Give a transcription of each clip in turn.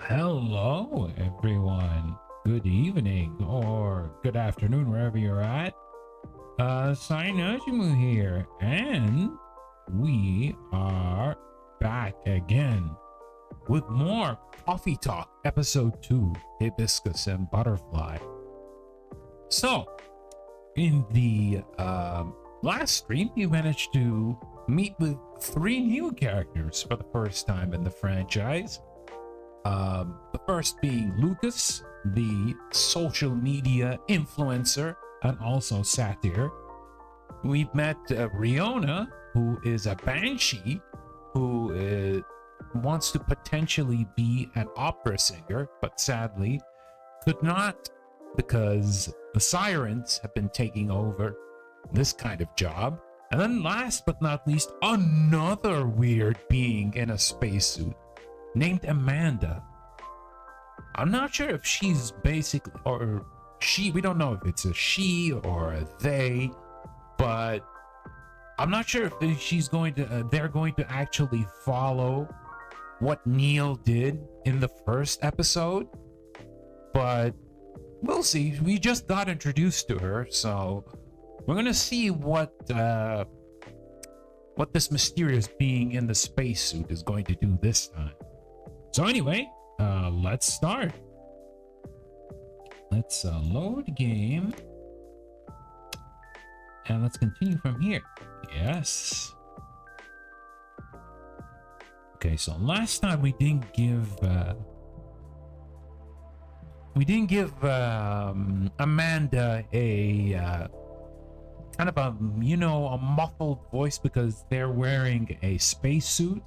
Hello, everyone. Good evening or good afternoon, wherever you're at. Najumu here, and we are back again with more Coffee Talk, Episode 2, Hibiscus and Butterfly. So, in the last stream, you managed to meet with 3 new characters for the first time in the franchise. The first being Lucas, the social media influencer and also satyr. We've met Riona, who is a banshee who wants to potentially be an opera singer, but sadly could not because the sirens have been taking over this kind of job. And then last but not least, another weird being in a spacesuit named Amanda. I'm not sure if she's basically, or she, we don't know if it's a she or a they, but I'm not sure if she's going to, they're going to actually follow what Neil did in the first episode, but we'll see. We just got introduced to her, so we're gonna see what this mysterious being in the spacesuit is going to do this time. So anyway, let's start. Let's load game. And let's continue from here. Yes. Okay, so last time we didn't give Amanda a kind of a, you know, a muffled voice because they're wearing a spacesuit.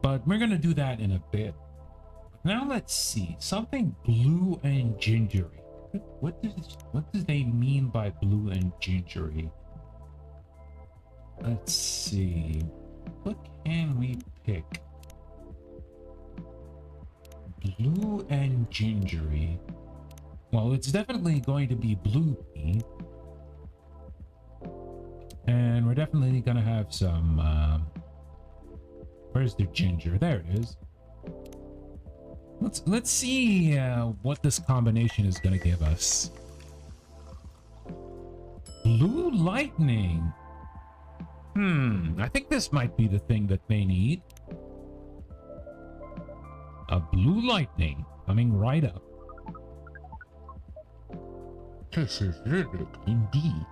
But we're gonna do that in a bit. Now let's see, something blue and gingery. What does they mean by blue and gingery? Let's see. What can we pick? Blue and gingery. Well, it's definitely going to be blue pea. And we're definitely gonna have some where's the ginger? There it is. Let's see what this combination is gonna give us. Blue lightning. I think this might be the thing that they need. A blue lightning coming right up. This is vivid indeed.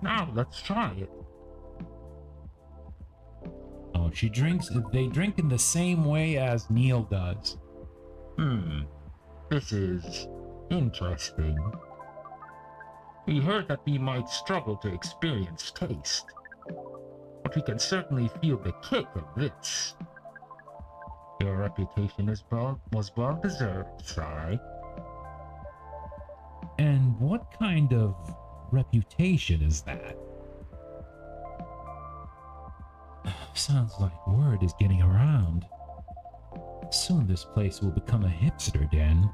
Now let's try it. They drink in the same way as Neil does. This is interesting. We heard that we might struggle to experience taste, but we can certainly feel the kick of this. Your reputation was well deserved, Sai. And what kind of reputation is that? Sounds like word is getting around. Soon this place will become a hipster den.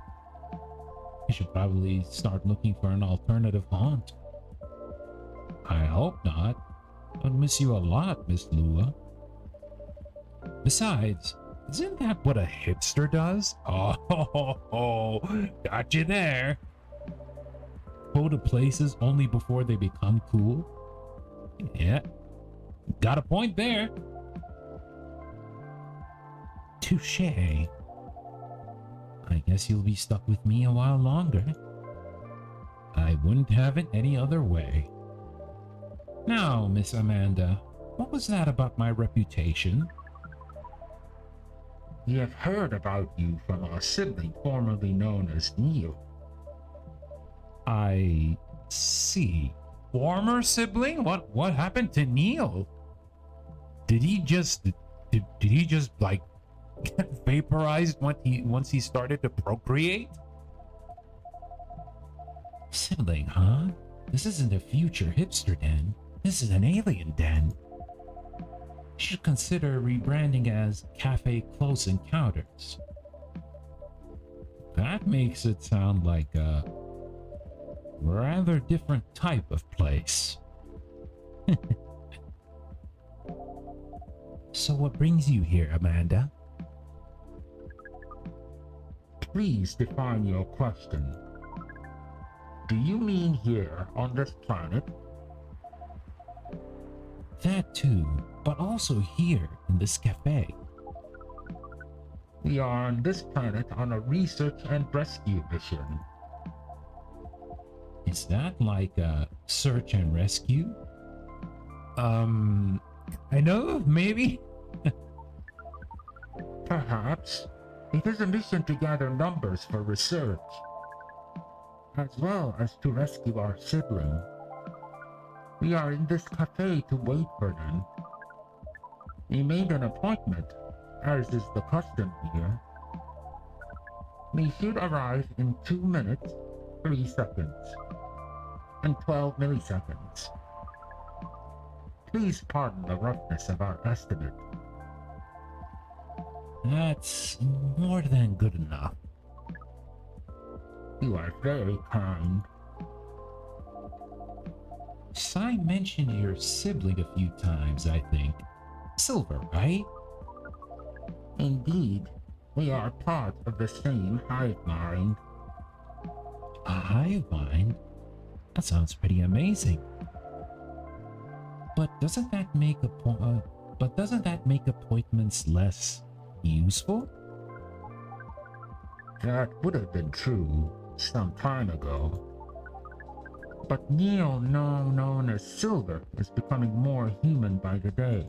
We should probably start looking for an alternative haunt. I hope not. I'll miss you a lot, Miss Lua. Besides, isn't that what a hipster does? Oh, got you there. Go to places only before they become cool? Yeah, got a point there. Touché. I guess you'll be stuck with me a while longer. I wouldn't have it any other way. Now, Miss Amanda, what was that about my reputation? We have heard about you from our sibling formerly known as Neil. I see. Former sibling? What happened to Neil? Did he just like get vaporized once he started to procreate? Sibling, huh? This isn't a future hipster den. This is an alien den. You should consider rebranding as Cafe Close Encounters. That makes it sound like a rather different type of place. So what brings you here, Amanda? Please define your question. Do you mean here on this planet? That too, but also here in this cafe. We are on this planet on a research and rescue mission. Is that like a search and rescue? I know, maybe? Perhaps. It is a mission to gather numbers for research, as well as to rescue our sibling. We are in this cafe to wait for them. We made an appointment, as is the custom here. We should arrive in 2 minutes, 3 seconds, and 12 milliseconds. Please pardon the roughness of our estimate. That's more than good enough. You are very kind. Sai mentioned your sibling a few times, I think. Silver, right? Indeed, we are part of the same hive mind. A hive mind? That sounds pretty amazing. But doesn't that make appointments less useful? That would have been true some time ago. But Neil, now known as Silver, is becoming more human by the day.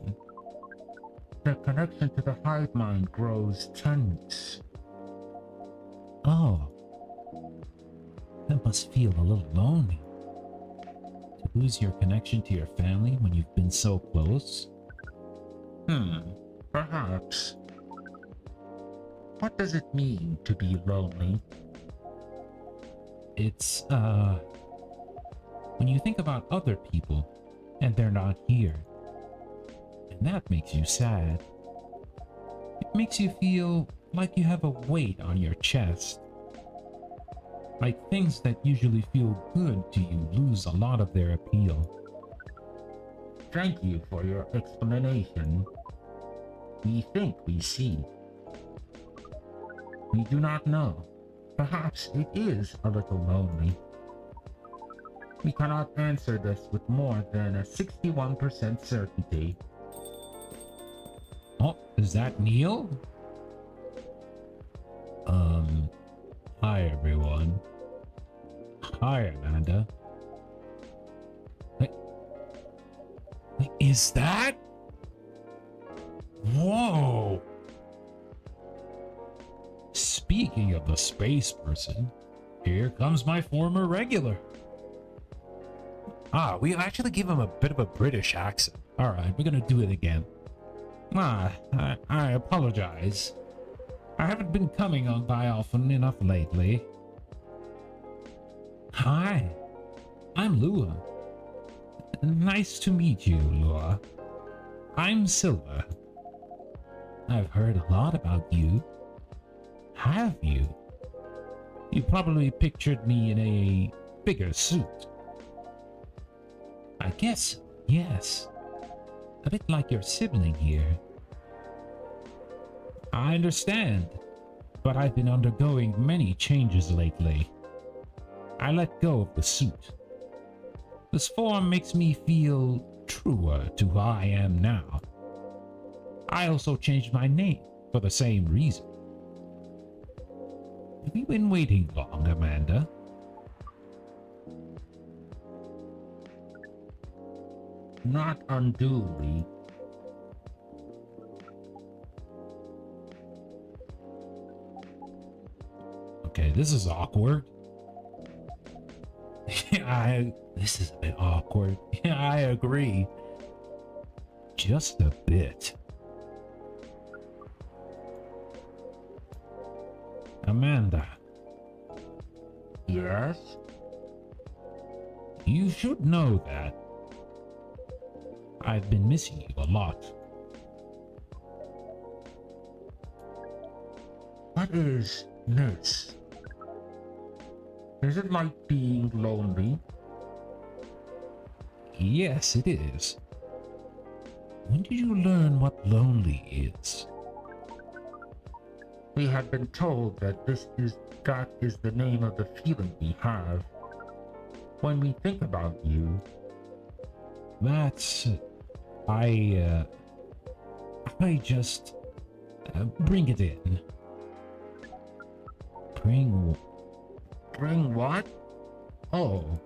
The connection to the hive mind grows tense. Oh. That must feel a little lonely. To lose your connection to your family when you've been so close? Perhaps. What does it mean to be lonely? It's, when you think about other people and they're not here, and that makes you sad. It makes you feel like you have a weight on your chest. Like things that usually feel good to you lose a lot of their appeal. Thank you for your explanation. We think we see. We do not know. Perhaps it is a little lonely. We cannot answer this with more than a 61% certainty. Oh, is that Neil? Hi everyone. Hi Amanda. Is that Whoa! Speaking of the space person, here comes my former regular. We actually give him a bit of a British accent. Alright, we're gonna do it again. I apologize. I haven't been coming on by often enough lately. Hi, I'm Lua. Nice to meet you, Lua. I'm Silver. I've heard a lot about you. Have you? You probably pictured me in a bigger suit. I guess, yes. A bit like your sibling here. I understand, but I've been undergoing many changes lately. I let go of the suit. This form makes me feel truer to who I am now. I also changed my name for the same reason. Have you been waiting long, Amanda? Not unduly. Okay, this is awkward. This is a bit awkward. Yeah, I agree. Just a bit. Amanda. Yes? You should know that I've been missing you a lot. What is miss? Is it like being lonely? Yes, it is. When did you learn what lonely is? We have been told that that is the name of the feeling we have when we think about you. That's... I just... bring it in. Bring what? Oh.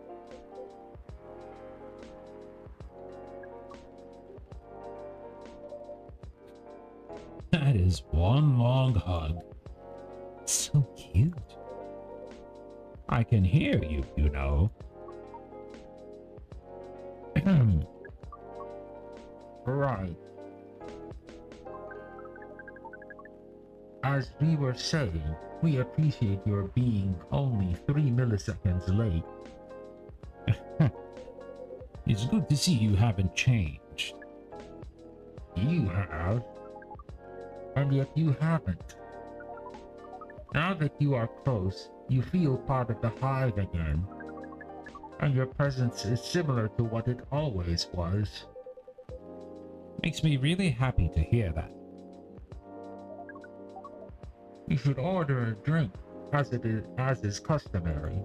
That is one long hug. So cute. I can hear you, you know. Right. As we were saying, we appreciate your being only 3 milliseconds late. It's good to see you haven't changed. You have. And yet you haven't. Now that you are close, you feel part of the hive again. And your presence is similar to what it always was. Makes me really happy to hear that. You should order a drink, as is customary.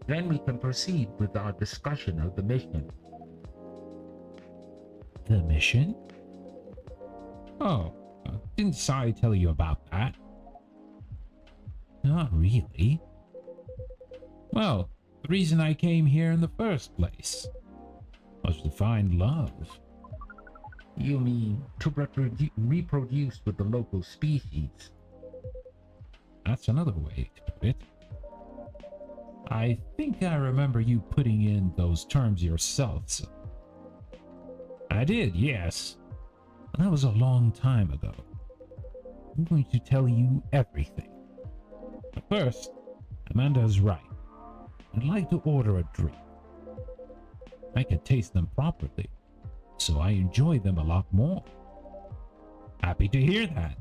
Then we can proceed with our discussion of the mission. The mission? Oh, didn't Sai tell you about that? Not really. Well, the reason I came here in the first place was to find love. You mean to reproduce with the local species? That's another way to put it. I think I remember you putting in those terms yourself. So. I did, yes. But that was a long time ago. I'm going to tell you everything. But first, Amanda's right. I'd like to order a drink. I can taste them properly, so I enjoy them a lot more. Happy to hear that.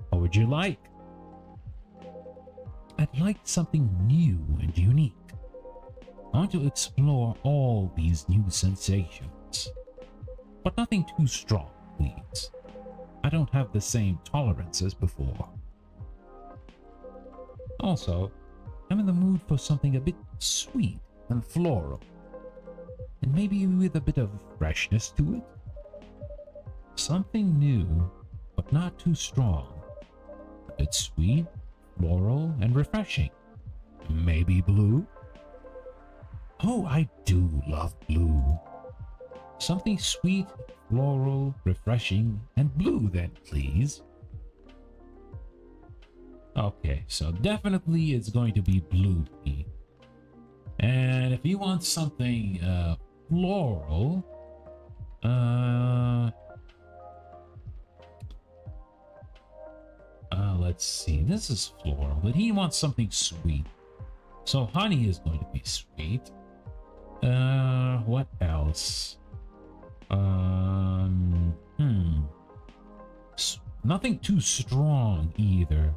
What would you like? I'd like something new and unique. I want to explore all these new sensations. But nothing too strong, please. I don't have the same tolerance as before. Also, I'm in the mood for something a bit sweet and floral. And maybe with a bit of freshness to it. Something new, but not too strong. A bit sweet, floral, and refreshing. Maybe blue? Oh, I do love blue. Something sweet, floral, refreshing, and blue then, please. Okay, so definitely it's going to be blue. And if you want something floral, let's see. This is floral, but he wants something sweet. So honey is going to be sweet. What else? Nothing too strong either.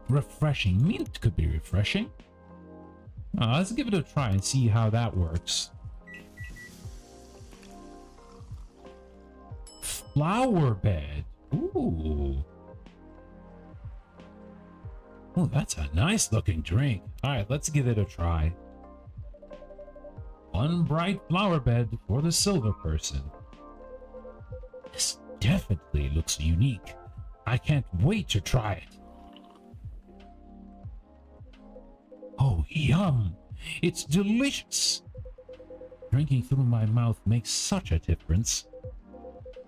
Refreshing. Mint could be refreshing. Let's give it a try and see how that works. Flower bed. Ooh. Oh, that's a nice looking drink. All right, let's give it a try. One bright flower bed for the silver person. This definitely looks unique. I can't wait to try it. Oh, yum! It's delicious! Drinking through my mouth makes such a difference.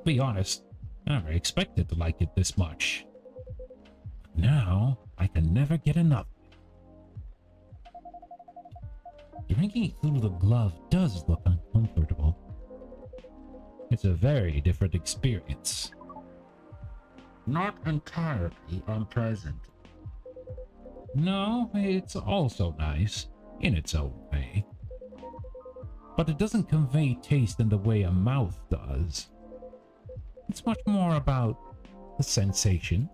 Be honest, I never expected to like it this much. Now, I can never get enough. Drinking it through the glove does look uncomfortable. It's a very different experience. Not entirely unpleasant. No, it's also nice, in its own way. But it doesn't convey taste in the way a mouth does. It's much more about the sensation,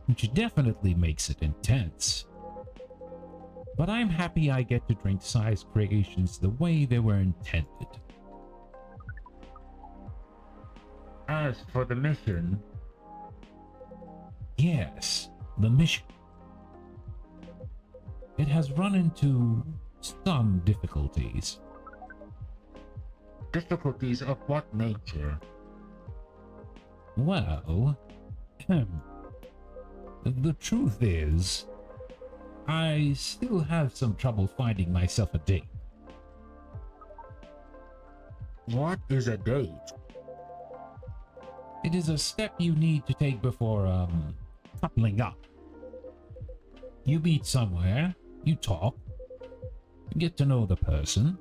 which definitely makes it intense. But I'm happy I get to drink Sai's creations the way they were intended. As for the mission... Yes, the mission. It has run into some difficulties. Difficulties of what nature? Well, the truth is, I still have some trouble finding myself a date. What is a date? It is a step you need to take before, coupling up. You meet somewhere, you talk, get to know the person.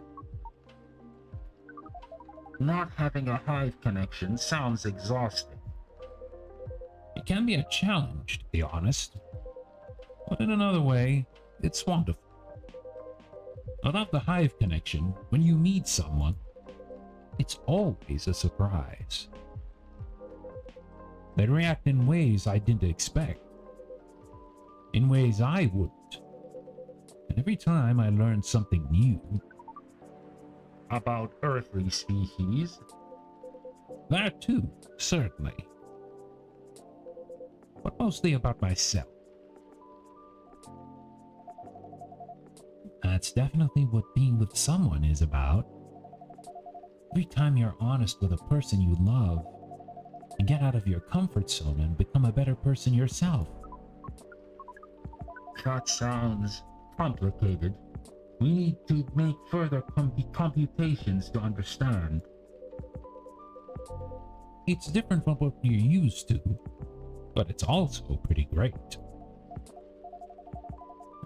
Not having a hive connection sounds exhausting. It can be a challenge, to be honest. But in another way, it's wonderful. Without the hive connection, when you meet someone, it's always a surprise. They react in ways I didn't expect. In ways I wouldn't. And every time I learn something new. About earthly species? That too, certainly. But mostly about myself. That's definitely what being with someone is about. Every time you're honest with a person you love, and get out of your comfort zone and become a better person yourself. That sounds complicated. We need to make further computations to understand. It's different from what you're used to, but it's also pretty great.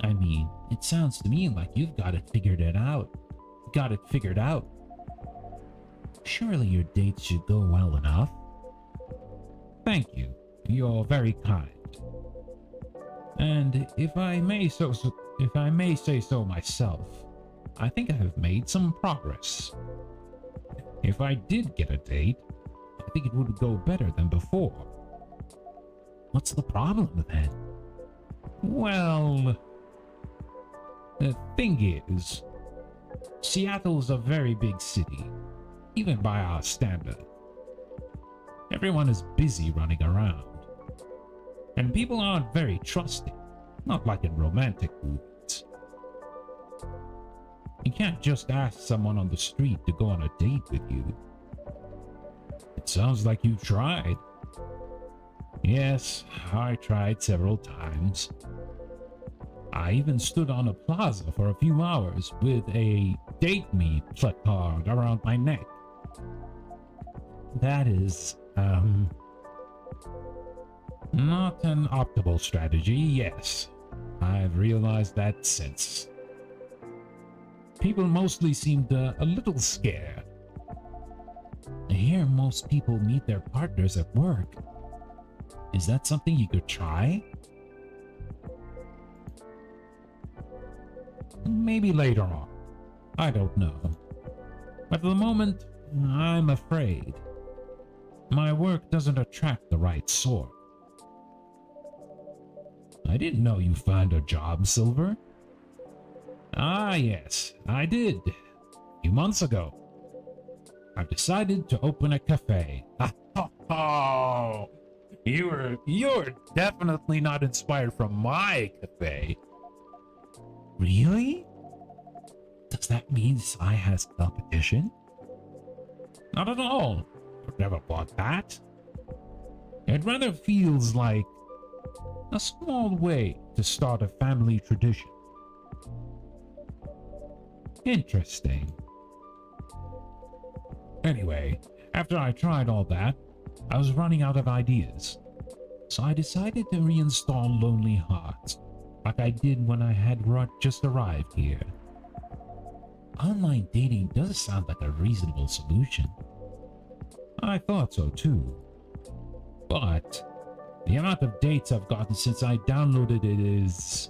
I mean, it sounds to me like you've got it figured out. Surely your dates should go well enough. Thank you. You're very kind. And if I may say so myself, I think I have made some progress. If I did get a date, I think it would go better than before. What's the problem then? Well, the thing is, Seattle's a very big city, even by our standard. Everyone is busy running around. And people aren't very trusting, not like in romantic movies. You can't just ask someone on the street to go on a date with you. It sounds like you tried. Yes, I tried several times. I even stood on a plaza for a few hours with a date me placard around my neck. That is, not an optimal strategy, yes. I've realized that since. People mostly seemed a little scared. I hear most people meet their partners at work. Is that something you could try? Maybe later on. I don't know. But at the moment, I'm afraid. My work doesn't attract the right sort. I didn't know you found a job, Silver. Ah, yes, I did. A few months ago. I've decided to open a cafe. Oh, you're definitely not inspired from my cafe. Really? Does that mean Sai has competition? Not at all. I've never bought that. It rather feels like a small way to start a family tradition. Interesting. Anyway, after I tried all that, I was running out of ideas. So I decided to reinstall Lonely Hearts, like I did when I had just arrived here. Online dating does sound like a reasonable solution. I thought so too. But the amount of dates I've gotten since I downloaded it is...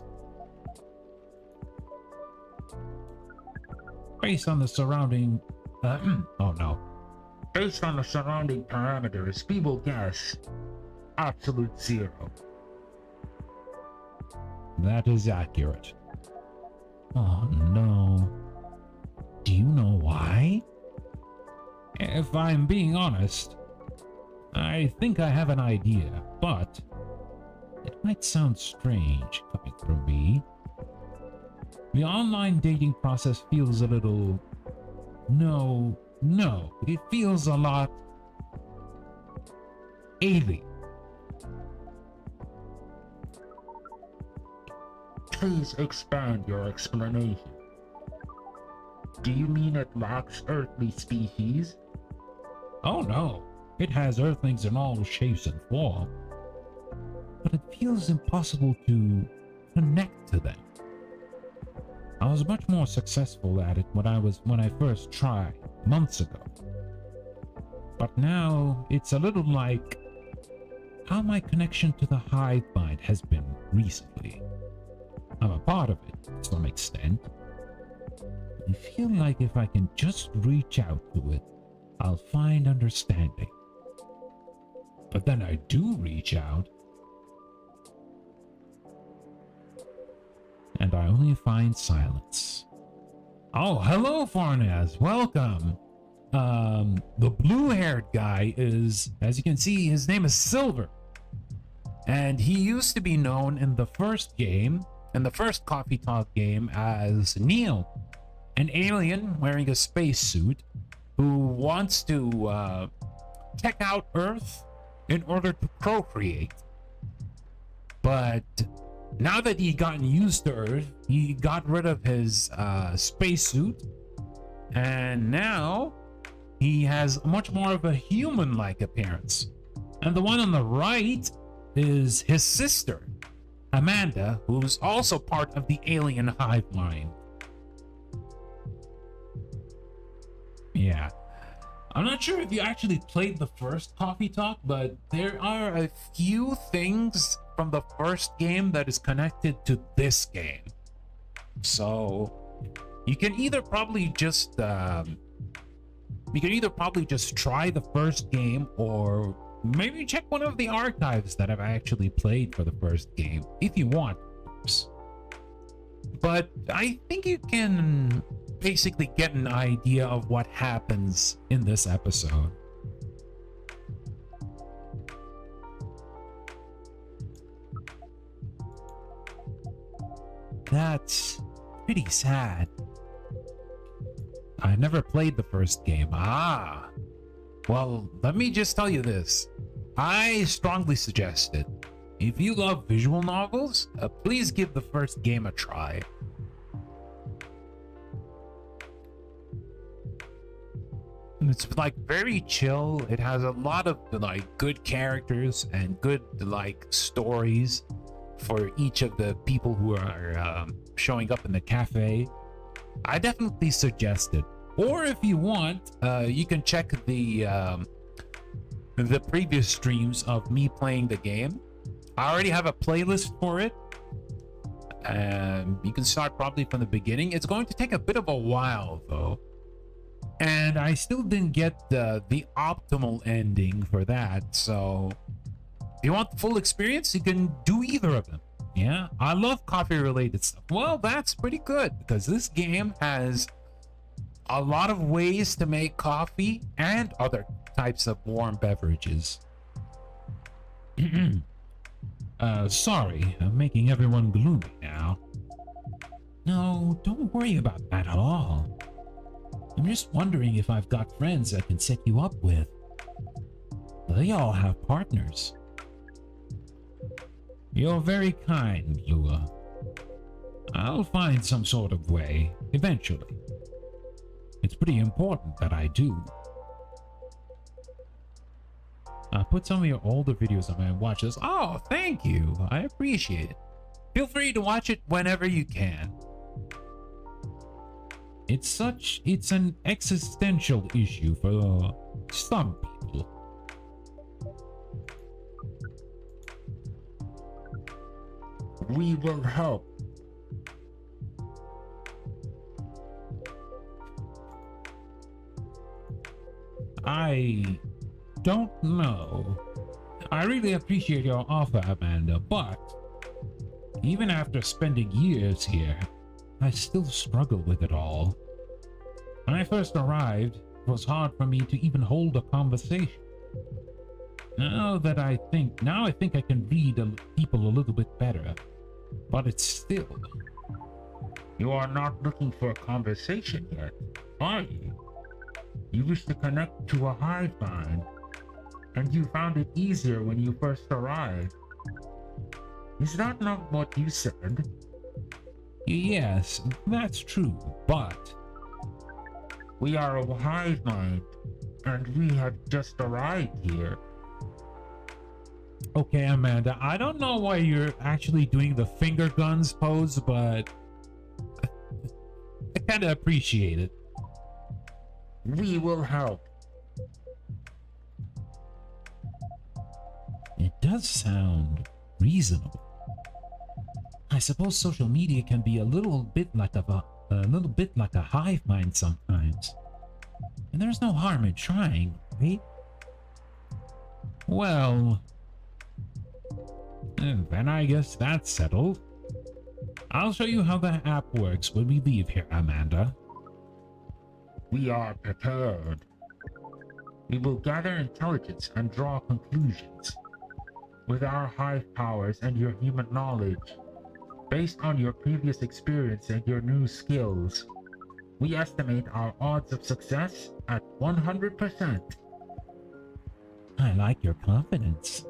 based on the surrounding... oh no. Based on the surrounding parameters, people guess absolute zero. That is accurate. Oh no. Do you know why? If I'm being honest, I think I have an idea, but it might sound strange coming from me. The online dating process feels a little... No, it feels a lot alien. Please expand your explanation. Do you mean it lacks earthly species? Oh no, it has earthlings in all shapes and forms, but it feels impossible to connect to them. I was much more successful at it when I first tried months ago. But now it's a little like how my connection to the hive mind has been recently. I'm a part of it to some extent. I feel like if I can just reach out to it, I'll find understanding. But then I do reach out, and I only find silence. Oh, hello, Farnaz. Welcome. The blue-haired guy is, as you can see, his name is Silver. And he used to be known in the first game, in the first Coffee Talk game, as Neil, an alien wearing a spacesuit who wants to check out Earth in order to procreate. But now that he'd gotten used to Earth, he got rid of his spacesuit, and now he has much more of a human-like appearance. And the one on the right is his sister, Amanda, who's also part of the alien hive mind. Yeah. I'm not sure if you actually played the first Coffee Talk, but there are a few things from the first game that is connected to this game. So you can either probably just try the first game, or maybe check one of the archives that I've actually played for the first game if you want. But I think you can basically get an idea of what happens in this episode. That's pretty sad. I never played the first game. Well, let me just tell you this. I strongly suggest it. If you love visual novels, please give the first game a try. It's like very chill. It has a lot of like good characters and good like stories for each of the people who are showing up in the cafe. I definitely suggest it. Or if you want, you can check the previous streams of me playing the game. I already have a playlist for it. You can start probably from the beginning. It's going to take a bit of a while though. And I still didn't get the optimal ending for that. So if you want the full experience, you can do either of them. Yeah, I love coffee related stuff. Well, that's pretty good because this game has a lot of ways to make coffee and other types of warm beverages. Sorry, I'm making everyone gloomy now. No, don't worry about that at all. I'm just wondering if I've got friends I can set you up with. They all have partners. You're very kind, Lua. I'll find some sort of way, eventually. It's pretty important that I do. Put some of your older videos on my watch list. Oh, thank you. I appreciate it. Feel free to watch it whenever you can. It's an existential issue for some people. We will help. I don't know. I really appreciate your offer, Amanda, but even after spending years here, I still struggle with it all. When I first arrived, it was hard for me to even hold a conversation. Now I think I can read people a little bit better, but it's still... You are not looking for a conversation yet, are you? You wish to connect to a hive mind, and you found it easier when you first arrived. Is that not what you said? Yes, that's true, but... We are a hive mind, and we have just arrived here. Okay, Amanda, I don't know why you're actually doing the finger guns pose, but I kind of appreciate it. We will help. It does sound reasonable. I suppose social media can be a little bit like a hive mind sometimes. And there's no harm in trying, right? Well, then I guess that's settled. I'll show you how the app works when we leave here, Amanda. We are prepared. We will gather intelligence and draw conclusions. With our hive powers and your human knowledge, based on your previous experience and your new skills, we estimate our odds of success at 100%. I like your confidence.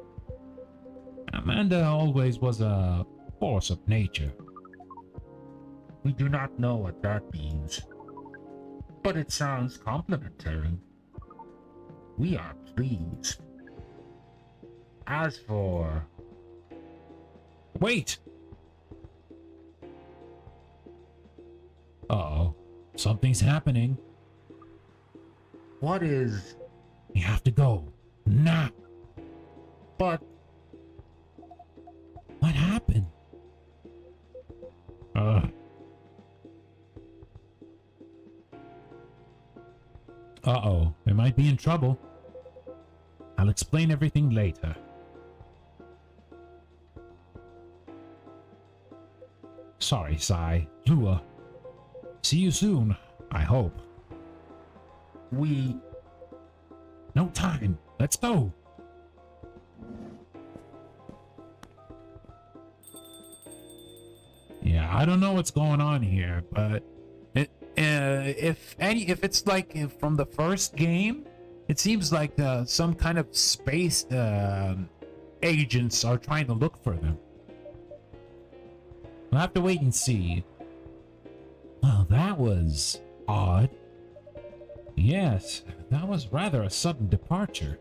Amanda always was a force of nature. We do not know what that means, but it sounds complimentary. We are pleased. As for... Wait! Uh-oh. Something's happening. What is... We have to go. Now! But... What happened? Uh-oh. They might be in trouble. I'll explain everything later. Sorry, Sai. Lua. See you soon, I hope. We... No time. Let's go. Yeah, I don't know what's going on here, but if it's like from the first game, it seems like some kind of space agents are trying to look for them. We'll have to wait and see. Well, that was odd. Yes, that was rather a sudden departure.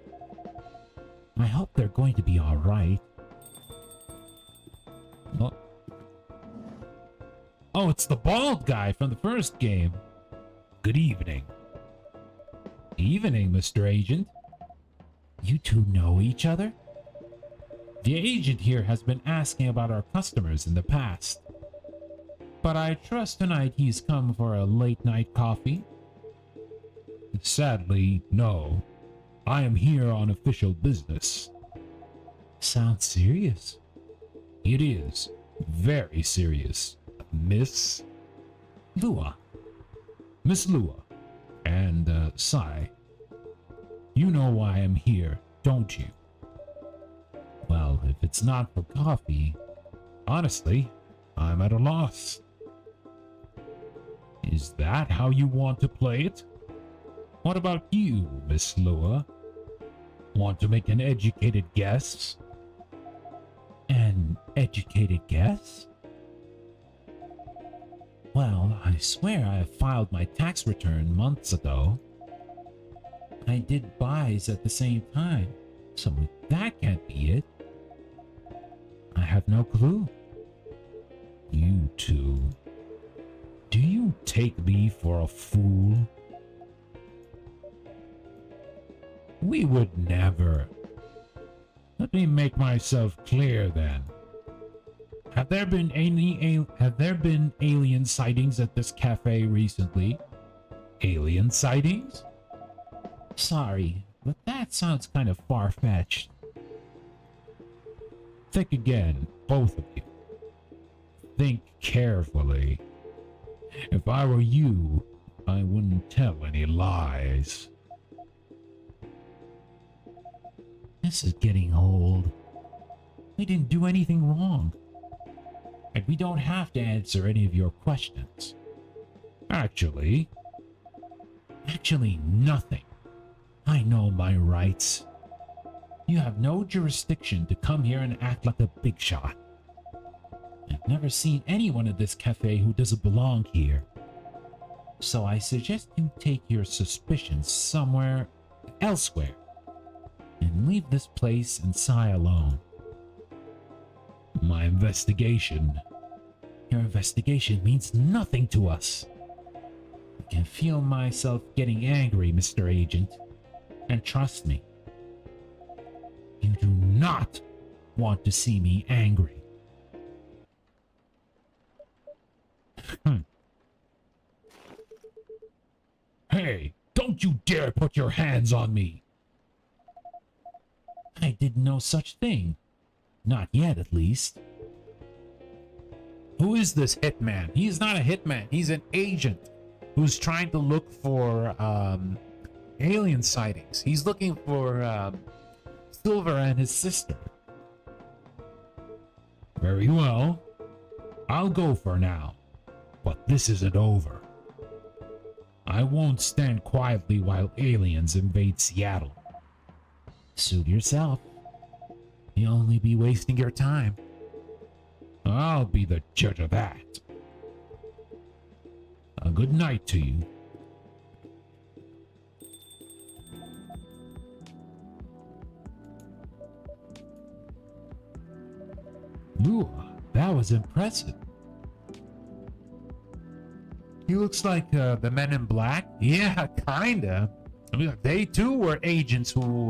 I hope they're going to be all right. Oh, it's the bald guy from the first game. Good evening. Evening, Mr. Agent. You two know each other? The agent here has been asking about our customers in the past. But I trust tonight he's come for a late-night coffee? Sadly, no. I am here on official business. Sounds serious. It is. Very serious. Miss Lua. Miss Lua. And, Sai. You know why I'm here, don't you? Well, if it's not for coffee, honestly, I'm at a loss. Is that how you want to play it? What about you, Miss Lua? Want to make an educated guess? An educated guess? Well, I swear I filed my tax return months ago. I did buys at the same time, so that can't be it. I have no clue. You two. Do you take me for a fool? We would never. Let me make myself clear then. Have there been alien sightings at this cafe recently? Alien sightings? Sorry, but that sounds kind of far-fetched. Think again, both of you. Think carefully. If I were you, I wouldn't tell any lies. This is getting old. We didn't do anything wrong. And we don't have to answer any of your questions. Actually, nothing. I know my rights. You have no jurisdiction to come here and act like a big shot. I've never seen anyone at this cafe who doesn't belong here. So I suggest you take your suspicions somewhere elsewhere and leave this place and Sai alone. My investigation. Your investigation means nothing to us. I can feel myself getting angry, Mr. Agent. And trust me, you do not want to see me angry. Hey, don't you dare put your hands on me! I did no such thing. Not yet, at least. Who is this hitman? He's not a hitman. He's an agent who's trying to look for alien sightings. He's looking for Silver and his sister. Very well. I'll go for now. But this isn't over. I won't stand quietly while aliens invade Seattle. Suit yourself. You'll only be wasting your time. I'll be the judge of that. A good night to you. Ooh, that was impressive. He looks like the Men in Black. Yeah, kinda. I mean, they too were agents who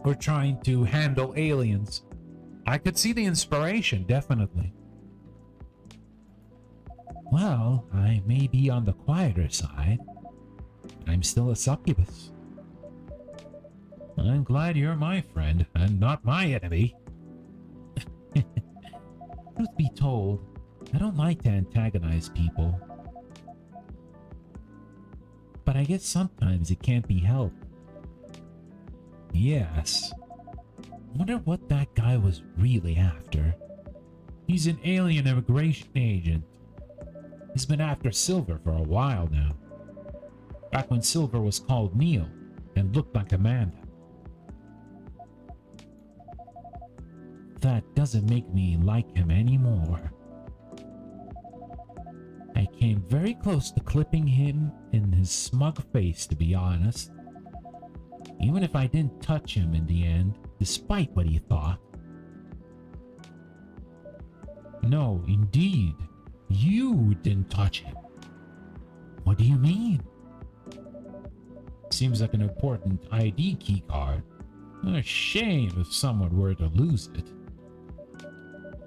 were trying to handle aliens. I could see the inspiration, definitely. Well, I may be on the quieter side. I'm still a succubus. I'm glad you're my friend and not my enemy. Truth be told, I don't like to antagonize people. But I guess sometimes it can't be helped. Yes. Wonder what that guy was really after. He's an alien immigration agent. He's been after Silver for a while now. Back when Silver was called Neil and looked like Amanda. doesn't make me like him anymore. I came very close to clipping him in his smug face, to be honest. Even if I didn't touch him in the end, despite what he thought. No, indeed. You didn't touch him. What do you mean? Seems like an important ID key card. A shame if someone were to lose it.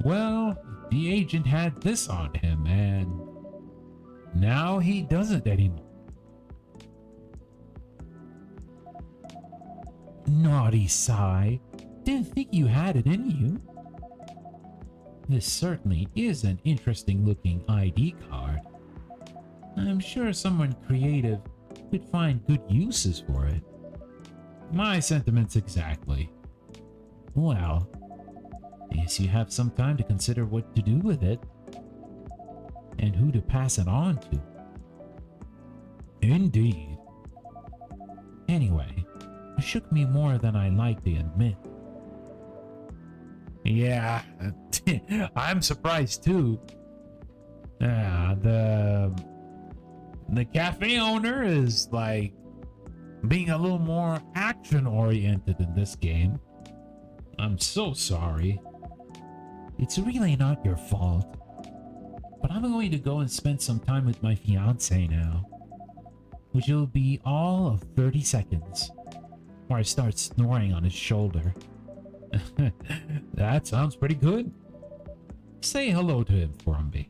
Well, the agent had this on him, and now he doesn't anymore. Naughty Sai. Didn't think you had it in you. This certainly is an interesting looking ID card. I'm sure someone creative could find good uses for it. My sentiments exactly. Well, I guess you have some time to consider what to do with it and who to pass it on to. Indeed. Anyway, it shook me more than I like to admit. Yeah, I'm surprised too. The cafe owner is like being a little more action oriented in this game. I'm so sorry. It's really not your fault. But I'm going to go and spend some time with my fiance now, which will be all of 30 seconds, before I start snoring on his shoulder. That sounds pretty good. Say hello to him for me.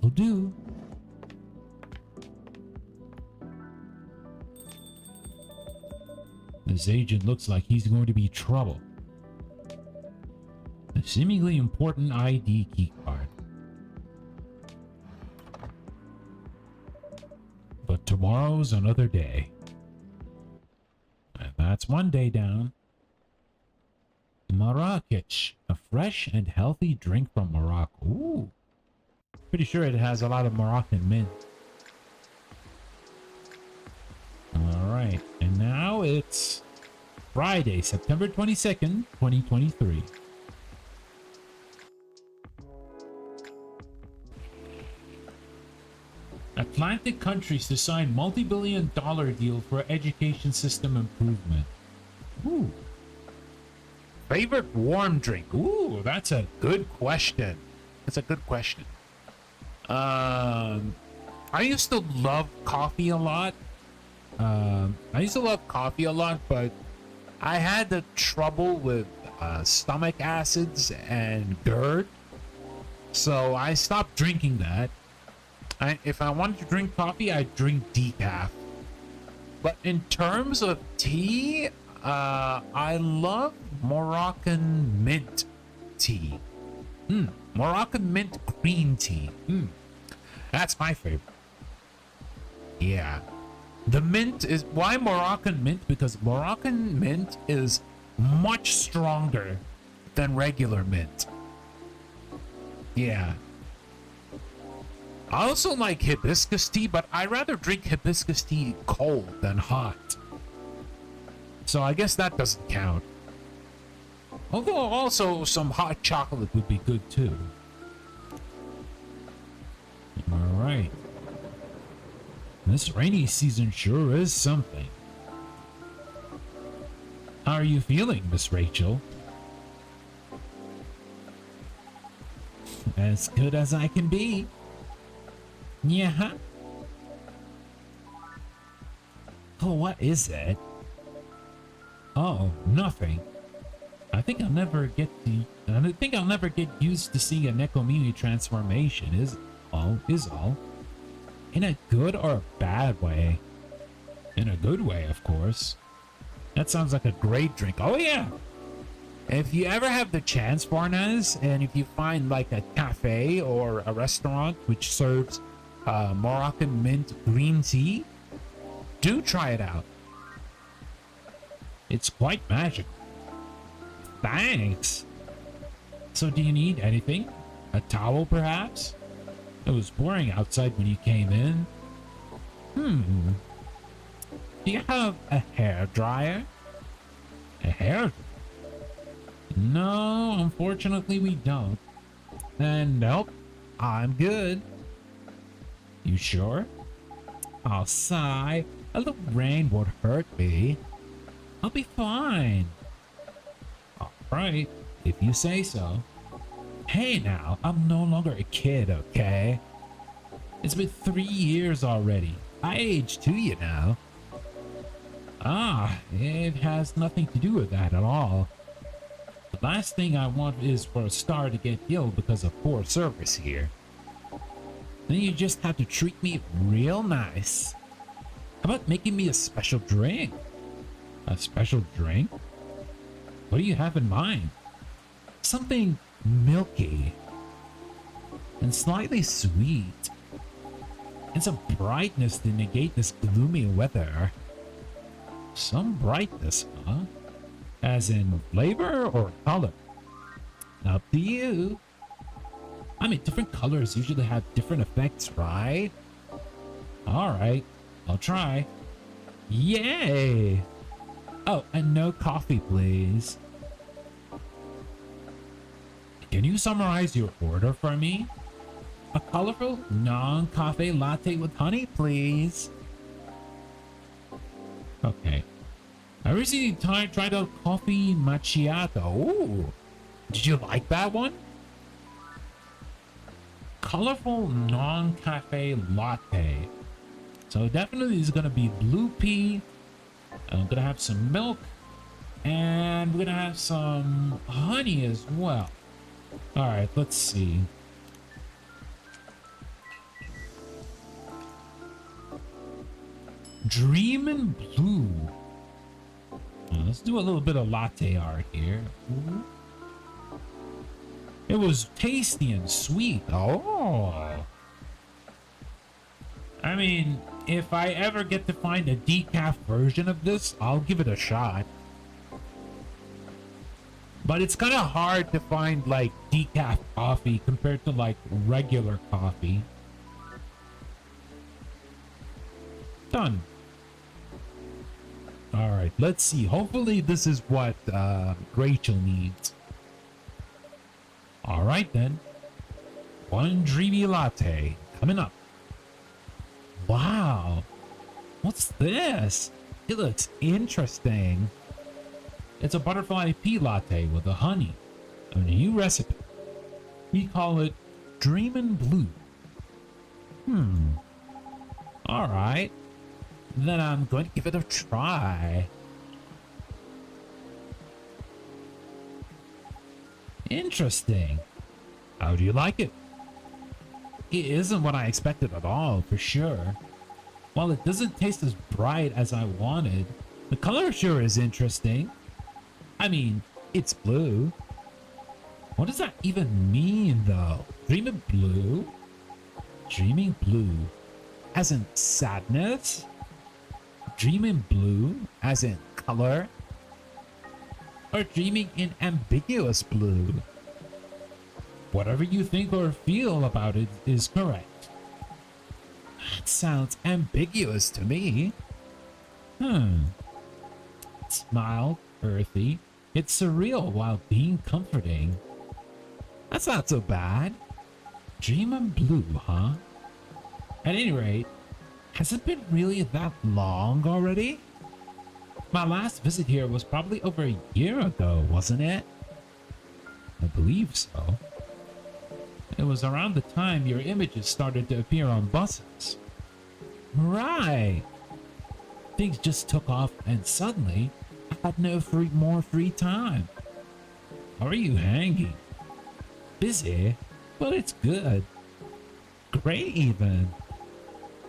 Will do. This agent looks like he's going to be trouble. A seemingly important ID key card. But tomorrow's another day. And that's one day down. Marrakech, a fresh and healthy drink from Morocco. Ooh. Pretty sure it has a lot of Moroccan mint. Alright, and now it's Friday, September 22nd, 2023. Atlantic countries to sign multi-billion-dollar deal for education system improvement. Ooh. Favorite warm drink? Ooh, that's a good question. That's a good question. I used to love coffee a lot. But I had the trouble with stomach acids and GERD. So I stopped drinking that. If I wanted to drink coffee, I'd drink decaf. But in terms of tea, I love Moroccan mint tea. Moroccan mint green tea. That's my favorite. Yeah. The mint is... Why Moroccan mint? Because Moroccan mint is much stronger than regular mint. Yeah. I also like hibiscus tea, but I rather drink hibiscus tea cold than hot. So I guess that doesn't count. Although also some hot chocolate would be good too. Alright. This rainy season sure is something. How are you feeling, Miss Rachel? As good as I can be. Yeah. Oh, what is it? Oh, nothing. I think I'll never get used to seeing a Nekomimi transformation. Is all. In a good or a bad way? In a good way, of course. That sounds like a great drink. Oh yeah. If you ever have the chance, Farnaz, and if you find like a cafe or a restaurant which serves Moroccan mint green tea, do try it out. It's quite magical. Thanks. So do you need anything? A towel, perhaps? It was pouring outside when you came in. Do you have a hair dryer? A hair? No, unfortunately we don't. And nope, I'm good. You sure? I'll sigh. A little rain won't hurt me. I'll be fine. Alright, if you say so. Hey now, I'm no longer a kid, okay? It's been 3 years already. I aged too, you know. Ah, it has nothing to do with that at all. The last thing I want is for a star to get ill because of poor service here. Then you just have to treat me real nice. How about making me a special drink? A special drink? What do you have in mind? Something milky and slightly sweet. And some brightness to negate this gloomy weather. Some brightness, huh? As in flavor or color? Up to you. I mean, different colors usually have different effects, right? Alright, I'll try. Yay! Oh, and no coffee, please. Can you summarize your order for me? A colorful non-cafe latte with honey, please. Okay. I recently tried out coffee macchiato. Ooh. Did you like that one? Colorful non-cafe latte. So definitely is gonna be blue pea. I'm gonna have some milk. And we're gonna have some honey as well. Alright, let's see. Dreamin' Blue. Let's do a little bit of latte art here. Ooh. It was tasty and sweet. Oh. I mean, if I ever get to find a decaf version of this, I'll give it a shot. But it's kind of hard to find like decaf coffee compared to like regular coffee. Done. All right, let's see. Hopefully this is what Rachel needs. All right then. One dreamy latte coming up. Wow. What's this? It looks interesting. It's a butterfly pea latte with a honey. A new recipe. We call it Dreamin' Blue. All right. Then I'm going to give it a try. Interesting. How do you like it? It isn't what I expected at all, for sure. While it doesn't taste as bright as I wanted, the color sure is interesting. I mean, it's blue. What does that even mean, though? Dreaming blue? Dreaming blue as in sadness? Dreaming blue as in color? Or dreaming in ambiguous blue? Whatever you think or feel about it is correct. That sounds ambiguous to me. It's mild, earthy. It's surreal while being comforting. That's not so bad. Dreamin' blue, huh? At any rate, has it been really that long already? My last visit here was probably over a year ago, wasn't it? I believe so. It was around the time your images started to appear on buses. Right. Things just took off and suddenly I had no more free time. How are you hanging? Busy, but it's good. Great even.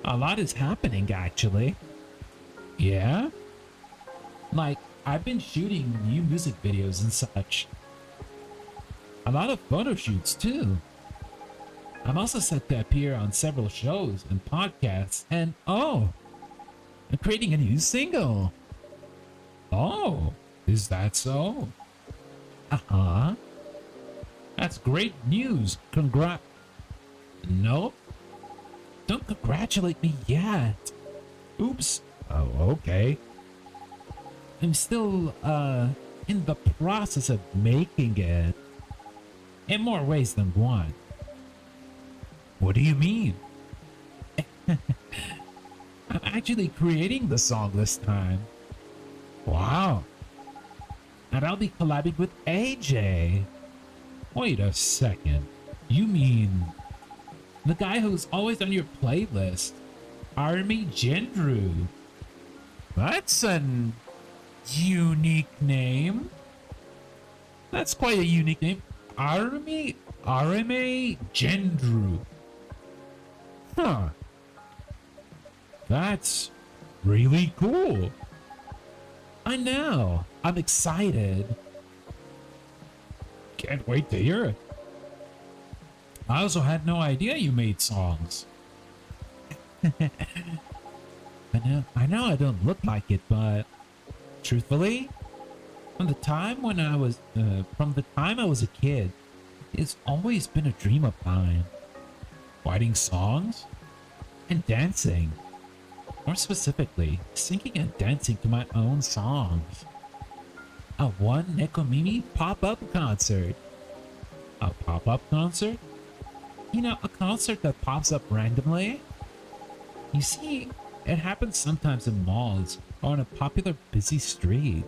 A lot is happening actually. Yeah? Like, I've been shooting new music videos and such. A lot of photo shoots too. I'm also set to appear on several shows and podcasts, and oh, I'm creating a new single. Oh, is that so? Uh-huh. That's great news. Nope. Don't congratulate me yet. Oops. Oh, okay. I'm still, in the process of making it in more ways than one. What do you mean? I'm actually creating the song this time. Wow. And I'll be collabing with AJ. Wait a second. You mean the guy who's always on your playlist, Army Gendru? That's an unique name. That's quite a unique name. Army Gendru. Huh. That's really cool. I know. I'm excited. Can't wait to hear it. I also had no idea you made songs. I know I don't look like it, but truthfully, from the time I was a kid, it's always been a dream of mine. Writing songs and dancing. More specifically, singing and dancing to my own songs. A one Nekomimi pop-up concert. A pop-up concert? You know, a concert that pops up randomly? You see, it happens sometimes in malls or on a popular busy street.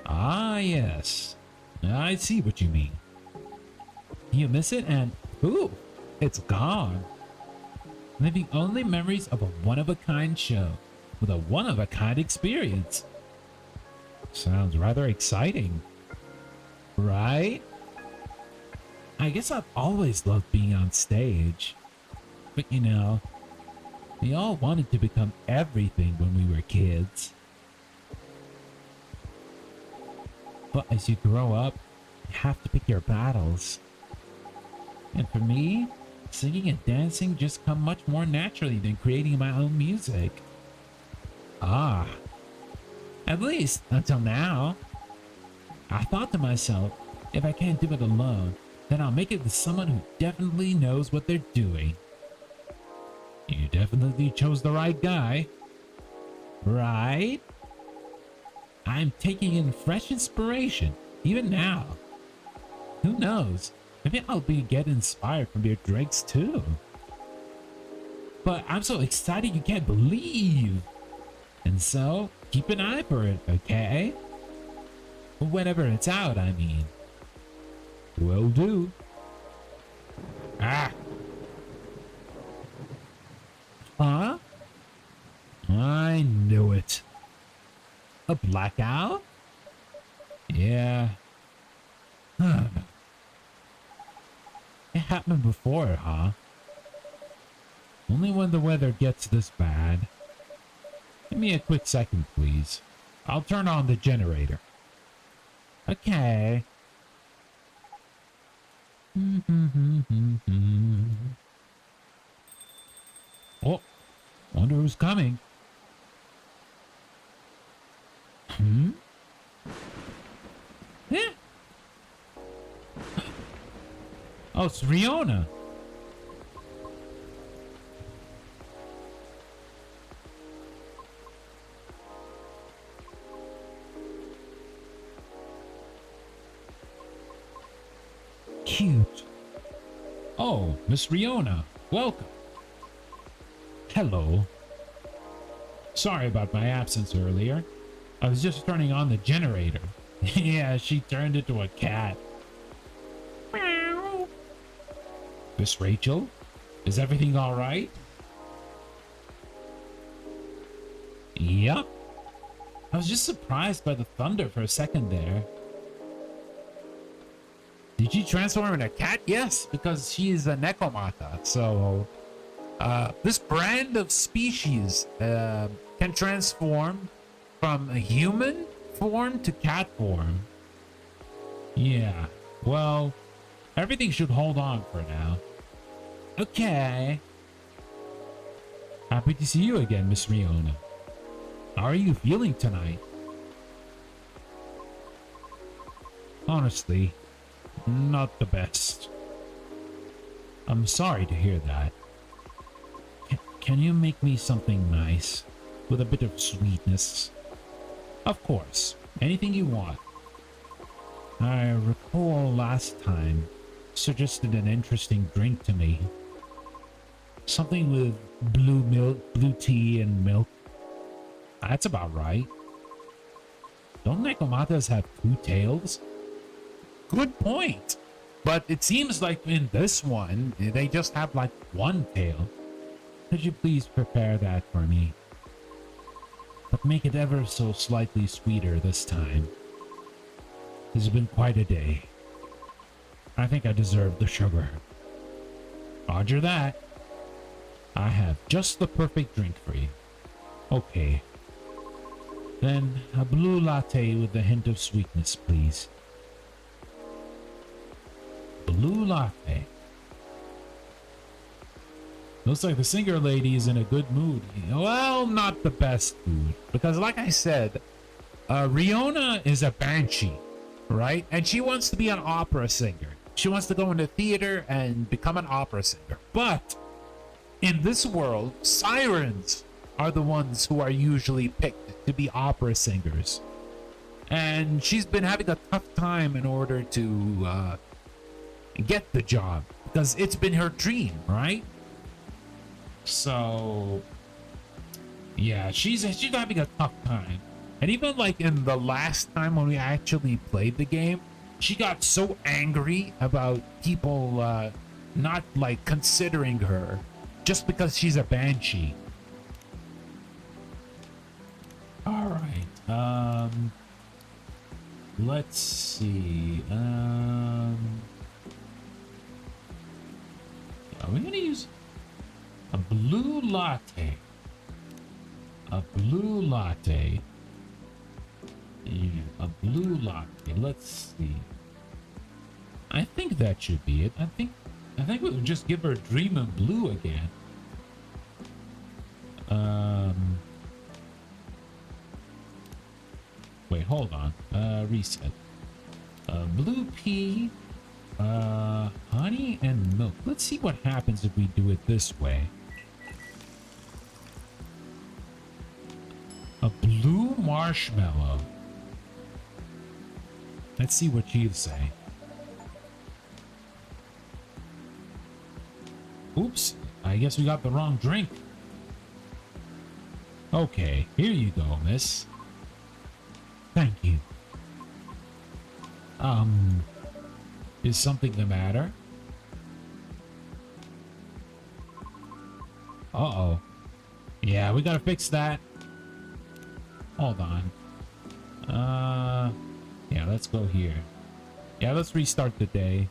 Ah, yes. I see what you mean. You miss it and, ooh, it's gone. Leaving only memories of a one-of-a-kind show with a one-of-a-kind experience. Sounds rather exciting, right? I guess I've always loved being on stage. But you know, we all wanted to become everything when we were kids. But as you grow up, you have to pick your battles. And for me, singing and dancing just come much more naturally than creating my own music. Ah, at least until now. I thought to myself, if I can't do it alone, then I'll make it with someone who definitely knows what they're doing. You definitely chose the right guy, right? I'm taking in fresh inspiration, even now. Who knows? Maybe I'll get inspired from your drinks too. But I'm so excited you can't believe. And so, keep an eye for it, okay? Whenever it's out, I mean. Will do. Ah! Huh? I knew it. A blackout? Yeah. Huh. It happened before, huh? Only when the weather gets this bad. Give me a quick second, please. I'll turn on the generator. Okay. Oh, wonder who's coming. Yeah. Oh, it's Riona. Cute. Oh, Miss Riona, welcome. Hello. Sorry about my absence earlier. I was just turning on the generator. Yeah, she turned into a cat. Meow. Miss Rachel, is everything all right? Yep. I was just surprised by the thunder for a second there. Did she transform into a cat? Yes, because she is a Nekomata. So, this brand of species can transform from a human form to cat form. Yeah, well, everything should hold on for now. Okay. Happy to see you again, Miss Riona. How are you feeling tonight? Honestly, not the best. I'm sorry to hear that. Can you make me something nice with a bit of sweetness? Of course, anything you want. I recall last time suggested an interesting drink to me. Something with blue milk, blue tea and milk. That's about right. Don't Nekomatas have two tails? Good point. But it seems like in this one, they just have like one tail. Could you please prepare that for me? But make it ever so slightly sweeter this time. This has been quite a day. I think I deserve the sugar. Roger that. I have just the perfect drink for you. Okay. Then a blue latte with a hint of sweetness, please. Blue latte. Looks like the singer lady is in a good mood. Well, not the best mood. Because like I said, Riona is a banshee, right? And she wants to be an opera singer. She wants to go into theater and become an opera singer. But in this world, sirens are the ones who are usually picked to be opera singers. And she's been having a tough time in order to get the job. Because it's been her dream, right? So, yeah, she's having a tough time. And even like in the last time when we actually played the game, she got so angry about people not like considering her just because she's a banshee. All right. Let's see. Are we gonna use a blue latte? A blue latte. Yeah, a blue latte. Let's see. I think that should be it. I think we'll just give her Dream in Blue again. Wait, hold on. Reset. Blue pea, honey and milk. Let's see what happens if we do it this way. A blue marshmallow. Let's see what she'll say. Oops, I guess we got the wrong drink. Okay, here you go, miss. Thank you. Is something the matter? Uh-oh. Yeah, we gotta fix that. Hold on. Yeah, let's go here. Yeah, let's restart the day.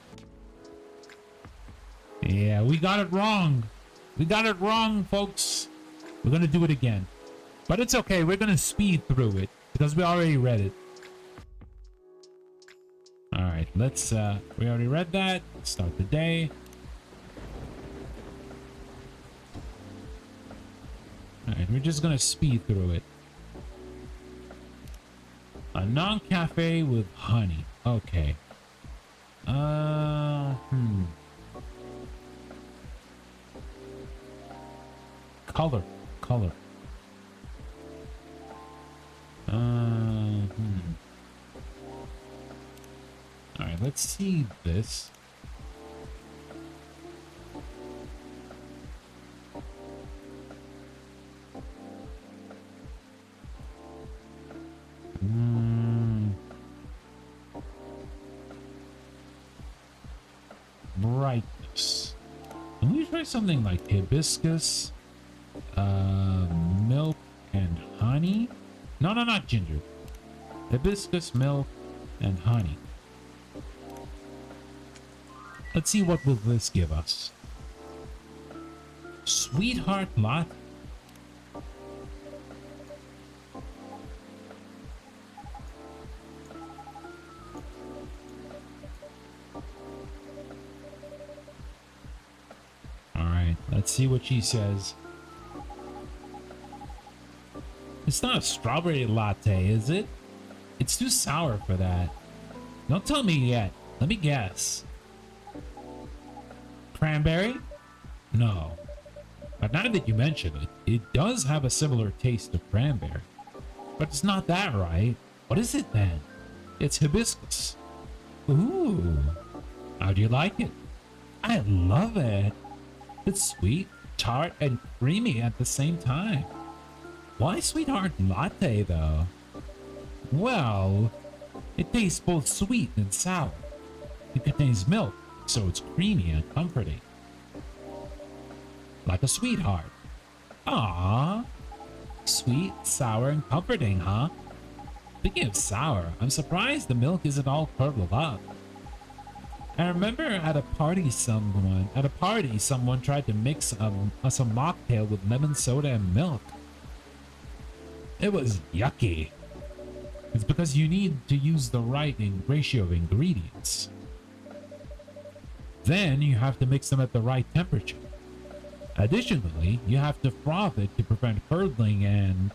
Yeah, we got it wrong. We got it wrong, folks. We're gonna do it again. But it's okay, we're gonna speed through it because we already read it. Alright, let's we already read that. Let's start the day. Alright, we're just gonna speed through it. A non-cafe with honey. Okay. Color. Alright, let's see this. Brightness. Can we try something like hibiscus, milk and honey? No, not ginger. Hibiscus, milk, and honey. Let's see what will this give us. Sweetheart latte. Alright, let's see what she says. It's not a strawberry latte, is it? It's too sour for that. Don't tell me yet. Let me guess. Cranberry? No. But now that you mention it, it does have a similar taste of cranberry. But it's not that, right? What is it then? It's hibiscus. Ooh, how do you like it? I love it. It's sweet, tart, and creamy at the same time. Why sweetheart latte though? Well, it tastes both sweet and sour. It contains milk, so it's creamy and comforting. Like a sweetheart. Ah, sweet, sour, and comforting, huh? Speaking of sour, I'm surprised the milk isn't all curdled up. I remember at a party someone tried to mix some mocktail with lemon soda and milk. It was yucky. It's because you need to use the right ratio of ingredients. Then you have to mix them at the right temperature. Additionally, you have to froth it to prevent curdling and...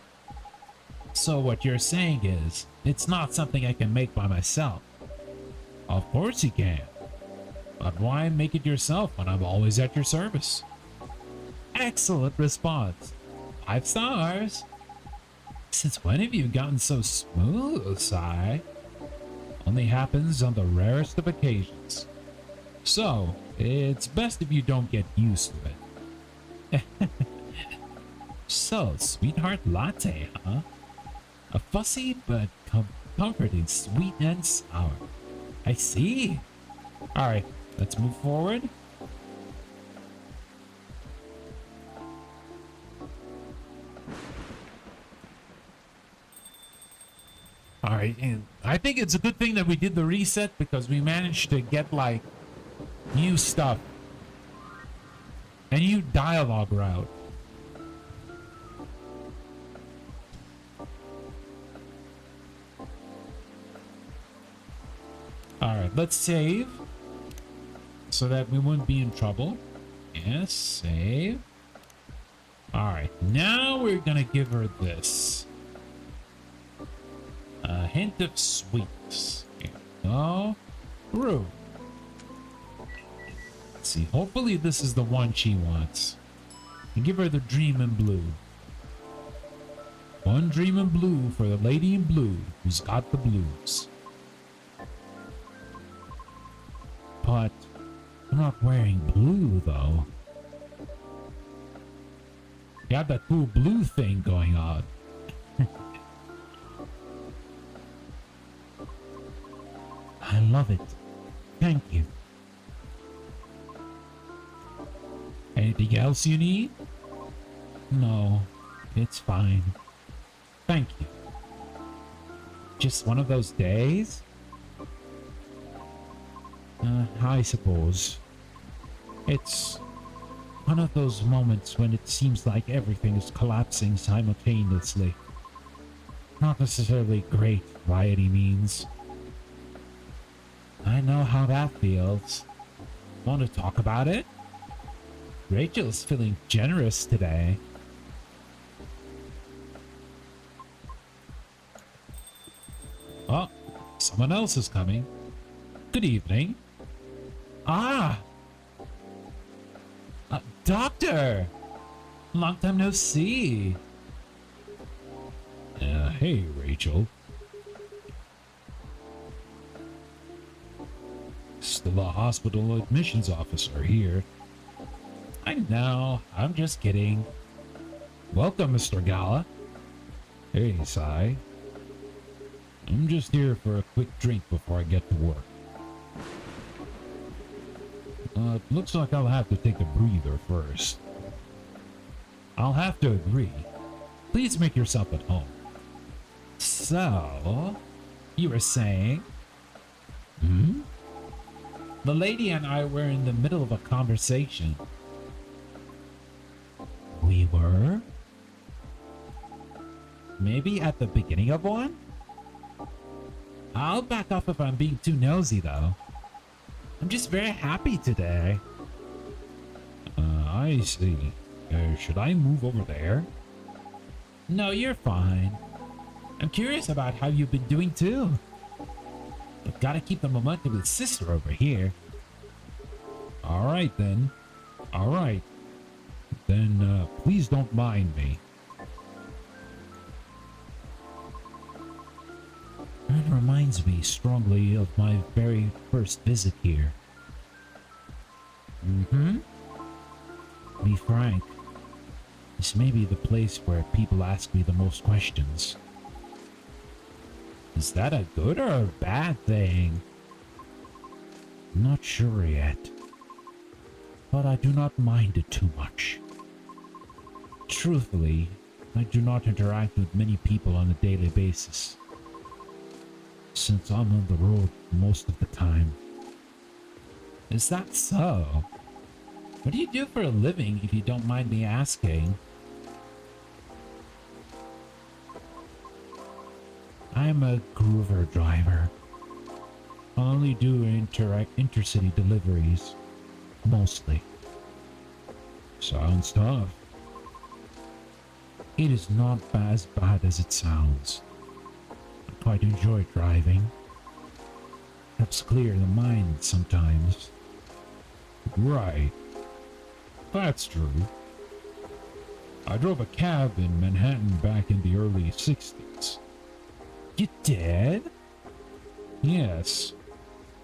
So what you're saying is, it's not something I can make by myself. Of course you can. But why make it yourself when I'm always at your service? Excellent response. 5 stars. Since when have you gotten so smooth, Sai? Only happens on the rarest of occasions. So, it's best if you don't get used to it. So, sweetheart latte, huh? A fussy but comforting sweet and sour. I see. Alright, let's move forward. Alright, and I think it's a good thing that we did the reset because we managed to get like new stuff. A new dialogue route. Alright, let's save so that we wouldn't be in trouble. Yes, save. Alright, now we're gonna give her this. A hint of sweetness. Here we go. Through. Let's see, hopefully this is the one she wants. And give her the dream in blue. One dream in blue for the lady in blue who's got the blues. But I'm not wearing blue though. You have that cool blue thing going on. I love it. Thank you. Anything else you need? No, it's fine. Thank you. Just one of those days? I suppose. It's one of those moments when it seems like everything is collapsing simultaneously. Not necessarily great by any means. I know how that feels. Want to talk about it? Rachel's feeling generous today. Oh, someone else is coming. Good evening. Ah! Doctor! Long time no see. Hey, Rachel. Still a hospital admissions officer here. I know, I'm just kidding. Welcome, Mr. Gala. Hey, Sai. I'm just here for a quick drink before I get to work. Looks like I'll have to take a breather first. I'll have to agree. Please make yourself at home. So, you were saying? The lady and I were in the middle of a conversation. We were? Maybe at the beginning of one? I'll back off if I'm being too nosy, though. I'm just very happy today. I see. Should I move over there? No, you're fine. I'm curious about how you've been doing, too. I've got to keep the momentum with sister over here. Alright, then. Alright. Then, please don't mind me. It reminds me strongly of my very first visit here. Be frank, this may be the place where people ask me the most questions. Is that a good or a bad thing? Not sure yet, but I do not mind it too much. Truthfully, I do not interact with many people on a daily basis, since I'm on the road most of the time. Is that so? What do you do for a living, if you don't mind me asking? I'm a groover driver. I only do intercity deliveries, mostly. Sounds tough. It is not as bad as it sounds. I quite enjoy driving. Helps clear the mind sometimes. Right. That's true. I drove a cab in Manhattan back in the early 60s. You did? Yes.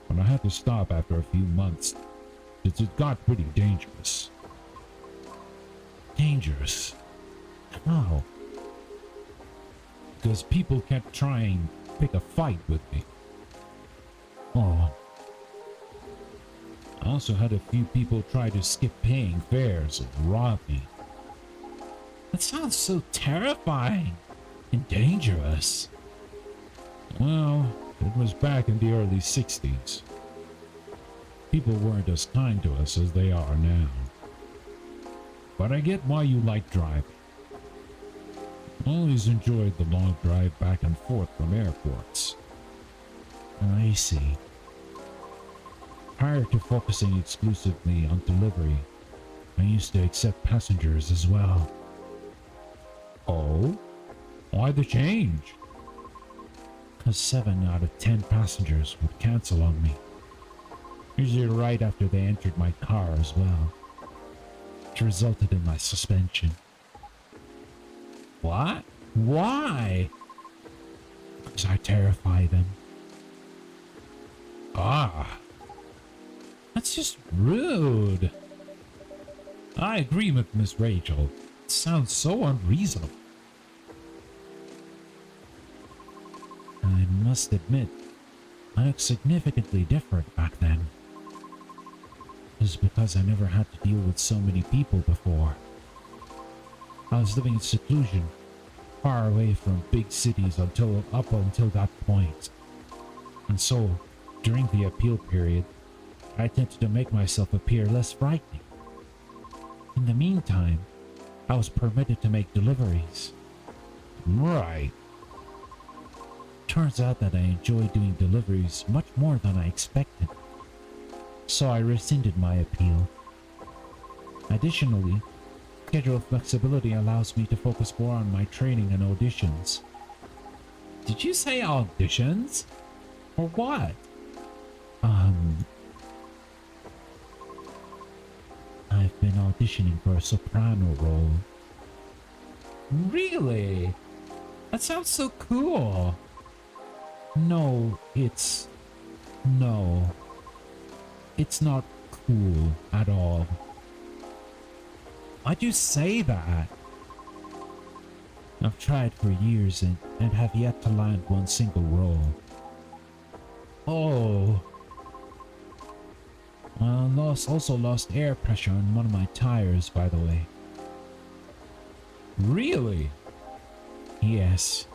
But I had to stop after a few months, since it got pretty dangerous. Dangerous? How? Because people kept trying to pick a fight with me. Oh. I also had a few people try to skip paying fares and rob me. That sounds so terrifying and dangerous. Well, it was back in the early 60s. People weren't as kind to us as they are now. But I get why you like driving. I always enjoyed the long drive back and forth from airports. I see. Prior to focusing exclusively on delivery, I used to accept passengers as well. Oh? Why the change? Because 7 out of 10 passengers would cancel on me. Usually right after they entered my car as well. Which resulted in my suspension. What? Why? Because I terrify them. Ah. That's just rude. I agree with Miss Rachel. It sounds so unreasonable. I must admit, I look significantly different back then. It was because I never had to deal with so many people before. I was living in seclusion, far away from big cities up until that point. And so, during the appeal period, I attempted to make myself appear less frightening. In the meantime, I was permitted to make deliveries. Right. Turns out that I enjoy doing deliveries much more than I expected. So I rescinded my appeal. Additionally, schedule flexibility allows me to focus more on my training and auditions. Did you say auditions? For what? I've been auditioning for a soprano role. Really? That sounds so cool. No, it's not cool at all. Why'd you say that? I've tried for years and have yet to land one single role. Oh. I also lost air pressure on one of my tires, by the way. Really? Yes.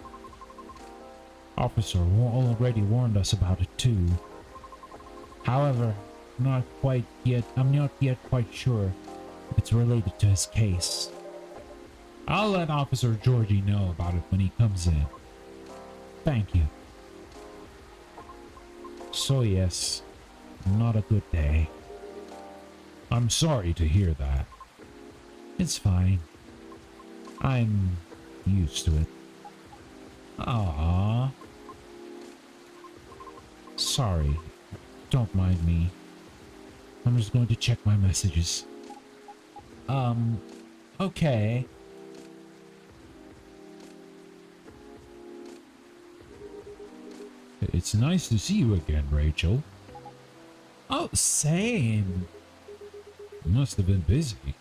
Officer already warned us about it too. However, I'm not yet quite sure if it's related to his case. I'll let Officer Georgie know about it when he comes in. Thank you. So yes, not a good day. I'm sorry to hear that. It's fine. I'm used to it. Ah. Sorry. Don't mind me. I'm just going to check my messages. Okay. It's nice to see you again, Rachel. Oh, same. You must have been busy.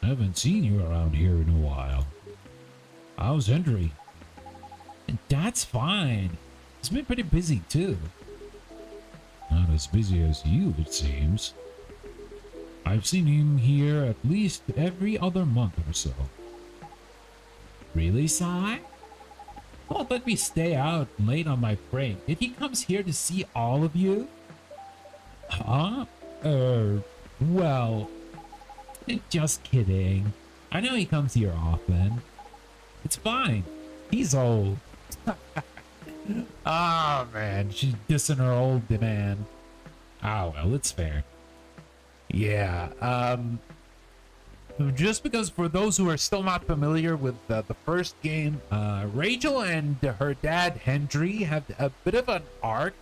I haven't seen you around here in a while. How's Henry? That's fine. He's been pretty busy too. Not as busy as you, it seems. I've seen him here at least every other month or so. Really, Sai? Won't let me stay out late on my break if he comes here to see all of you? Huh? Well, just kidding. I know he comes here often. It's fine. He's old. Ah, man, she's dissing her old man. Ah, well, it's fair. Yeah, just because for those who are still not familiar with the first game, Rachel and her dad Henry had a bit of an arc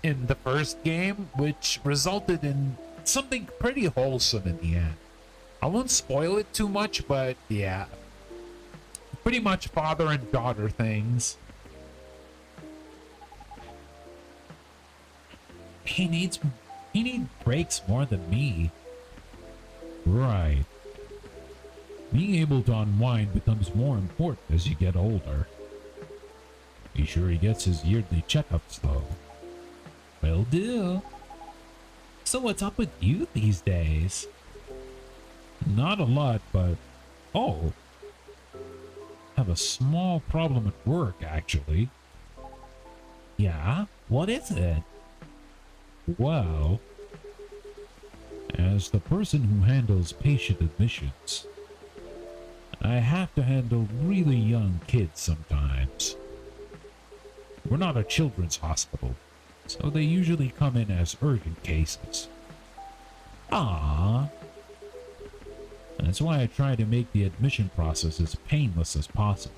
in the first game, which resulted in something pretty wholesome in the end. I won't spoil it too much, but yeah, pretty much father and daughter things. He needs breaks more than me. Right. Being able to unwind becomes more important as you get older. Be sure he gets his yearly checkups though. Will do. So what's up with you these days? Not a lot, but... Oh. Have a small problem at work, actually. Yeah? What is it? Well... As the person who handles patient admissions, I have to handle really young kids sometimes. We're not a children's hospital, so they usually come in as urgent cases. Ah, that's why I try to make the admission process as painless as possible.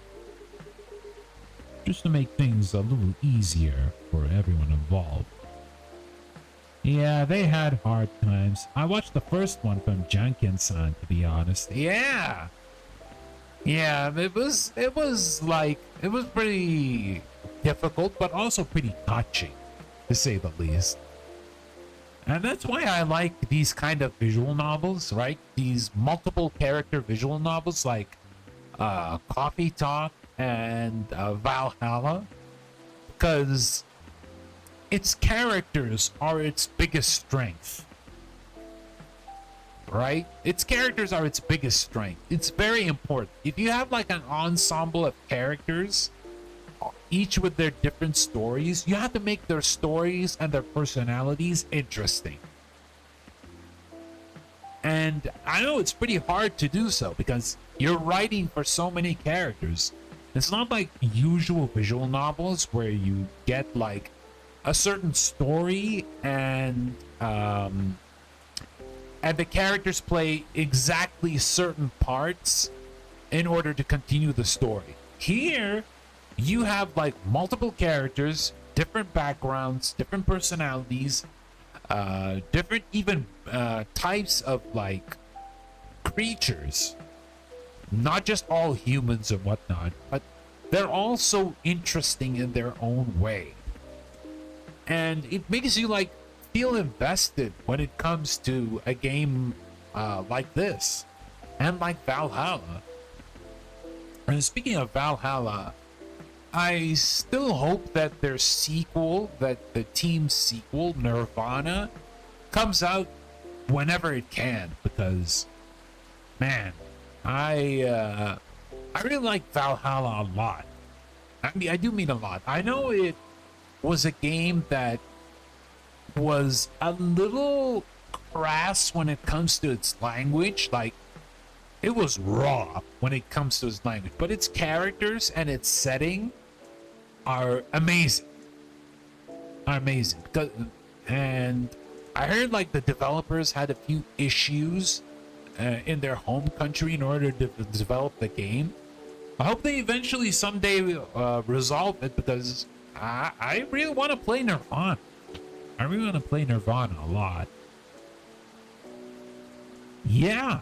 Just to make things a little easier for everyone involved. Yeah, they had hard times. I watched the first one from Jankin-san, to be honest. Yeah, it was pretty difficult, but also pretty touching, to say the least. And that's why I like these kind of visual novels, right? These multiple character visual novels like Coffee Talk and Valhalla, because its characters are its biggest strength, right? Its characters are its biggest strength. It's very important. If you have like an ensemble of characters, each with their different stories, you have to make their stories and their personalities interesting. And I know it's pretty hard to do so because you're writing for so many characters. It's not like usual visual novels where you get like a certain story and the characters play exactly certain parts in order to continue the story. Here, you have like multiple characters, different backgrounds, different personalities, different even types of like creatures. Not just all humans and whatnot, but they're all so interesting in their own way. And it makes you like feel invested when it comes to a game like this and like Valhalla. And speaking of Valhalla, I still hope that their sequel, that the team's sequel, Nirvana, comes out whenever it can, because man, I really like Valhalla a lot. I mean, I do mean a lot. I know it was a game that was a little crass when it comes to its language. Like, it was raw when it comes to its language, but its characters and its setting are amazing. And I heard like the developers had a few issues in their home country in order to develop the game. I hope they eventually someday resolve it, because I really want to play Nirvana. I really want to play Nirvana a lot. Yeah.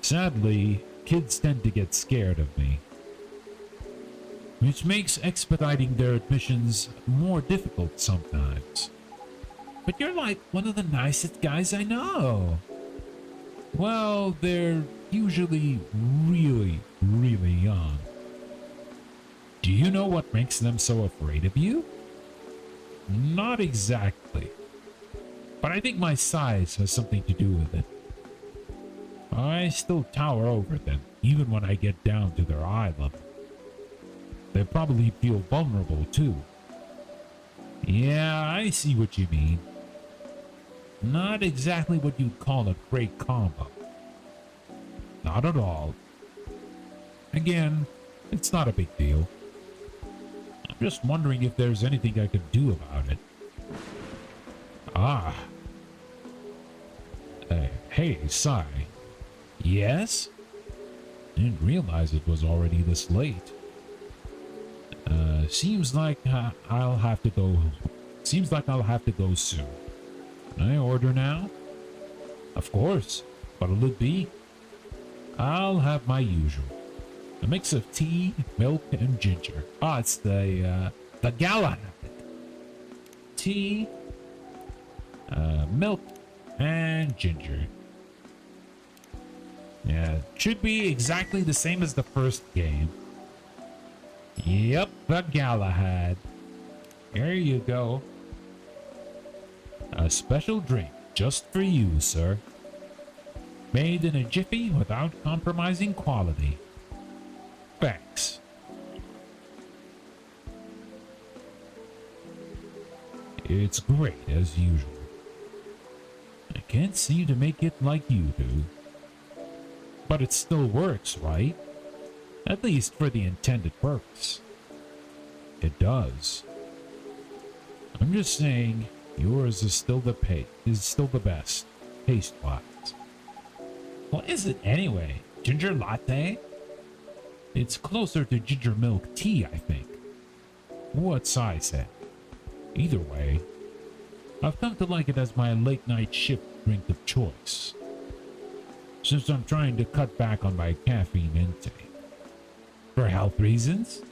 Sadly, kids tend to get scared of me. which makes expediting their admissions more difficult sometimes. But you're like one of the nicest guys I know. Well, they're usually really, really young. Do you know what makes them so afraid of you? Not exactly. But I think my size has something to do with it. I still tower over them, even when I get down to their eye level. They probably feel vulnerable too. Yeah, I see what you mean. Not exactly what you'd call a great combo. Not at all. Again, it's not a big deal. I'm just wondering if there's anything I could do about it. Ah. Hey, Sai. Yes? Didn't realize it was already this late. Seems like I'll have to go. Seems like I'll have to go soon. Can I order now? Of course. What'll it be? I'll have my usual. A mix of tea, milk, and ginger. Ah, it's the Galahad. Tea, milk, and ginger. Yeah, should be exactly the same as the first game. Yep, the Galahad. Here you go. A special drink just for you, sir. Made in a jiffy without compromising quality. Thanks. It's great as usual. I can't seem to make it like you do. But it still works, right? At least for the intended purpose. It does. I'm just saying, yours is still the best, taste-wise. What is it anyway? Ginger latte? It's closer to ginger milk tea, I think. What's I say? Either way, I've come to like it as my late-night shift drink of choice. Since I'm trying to cut back on my caffeine intake. For health reasons?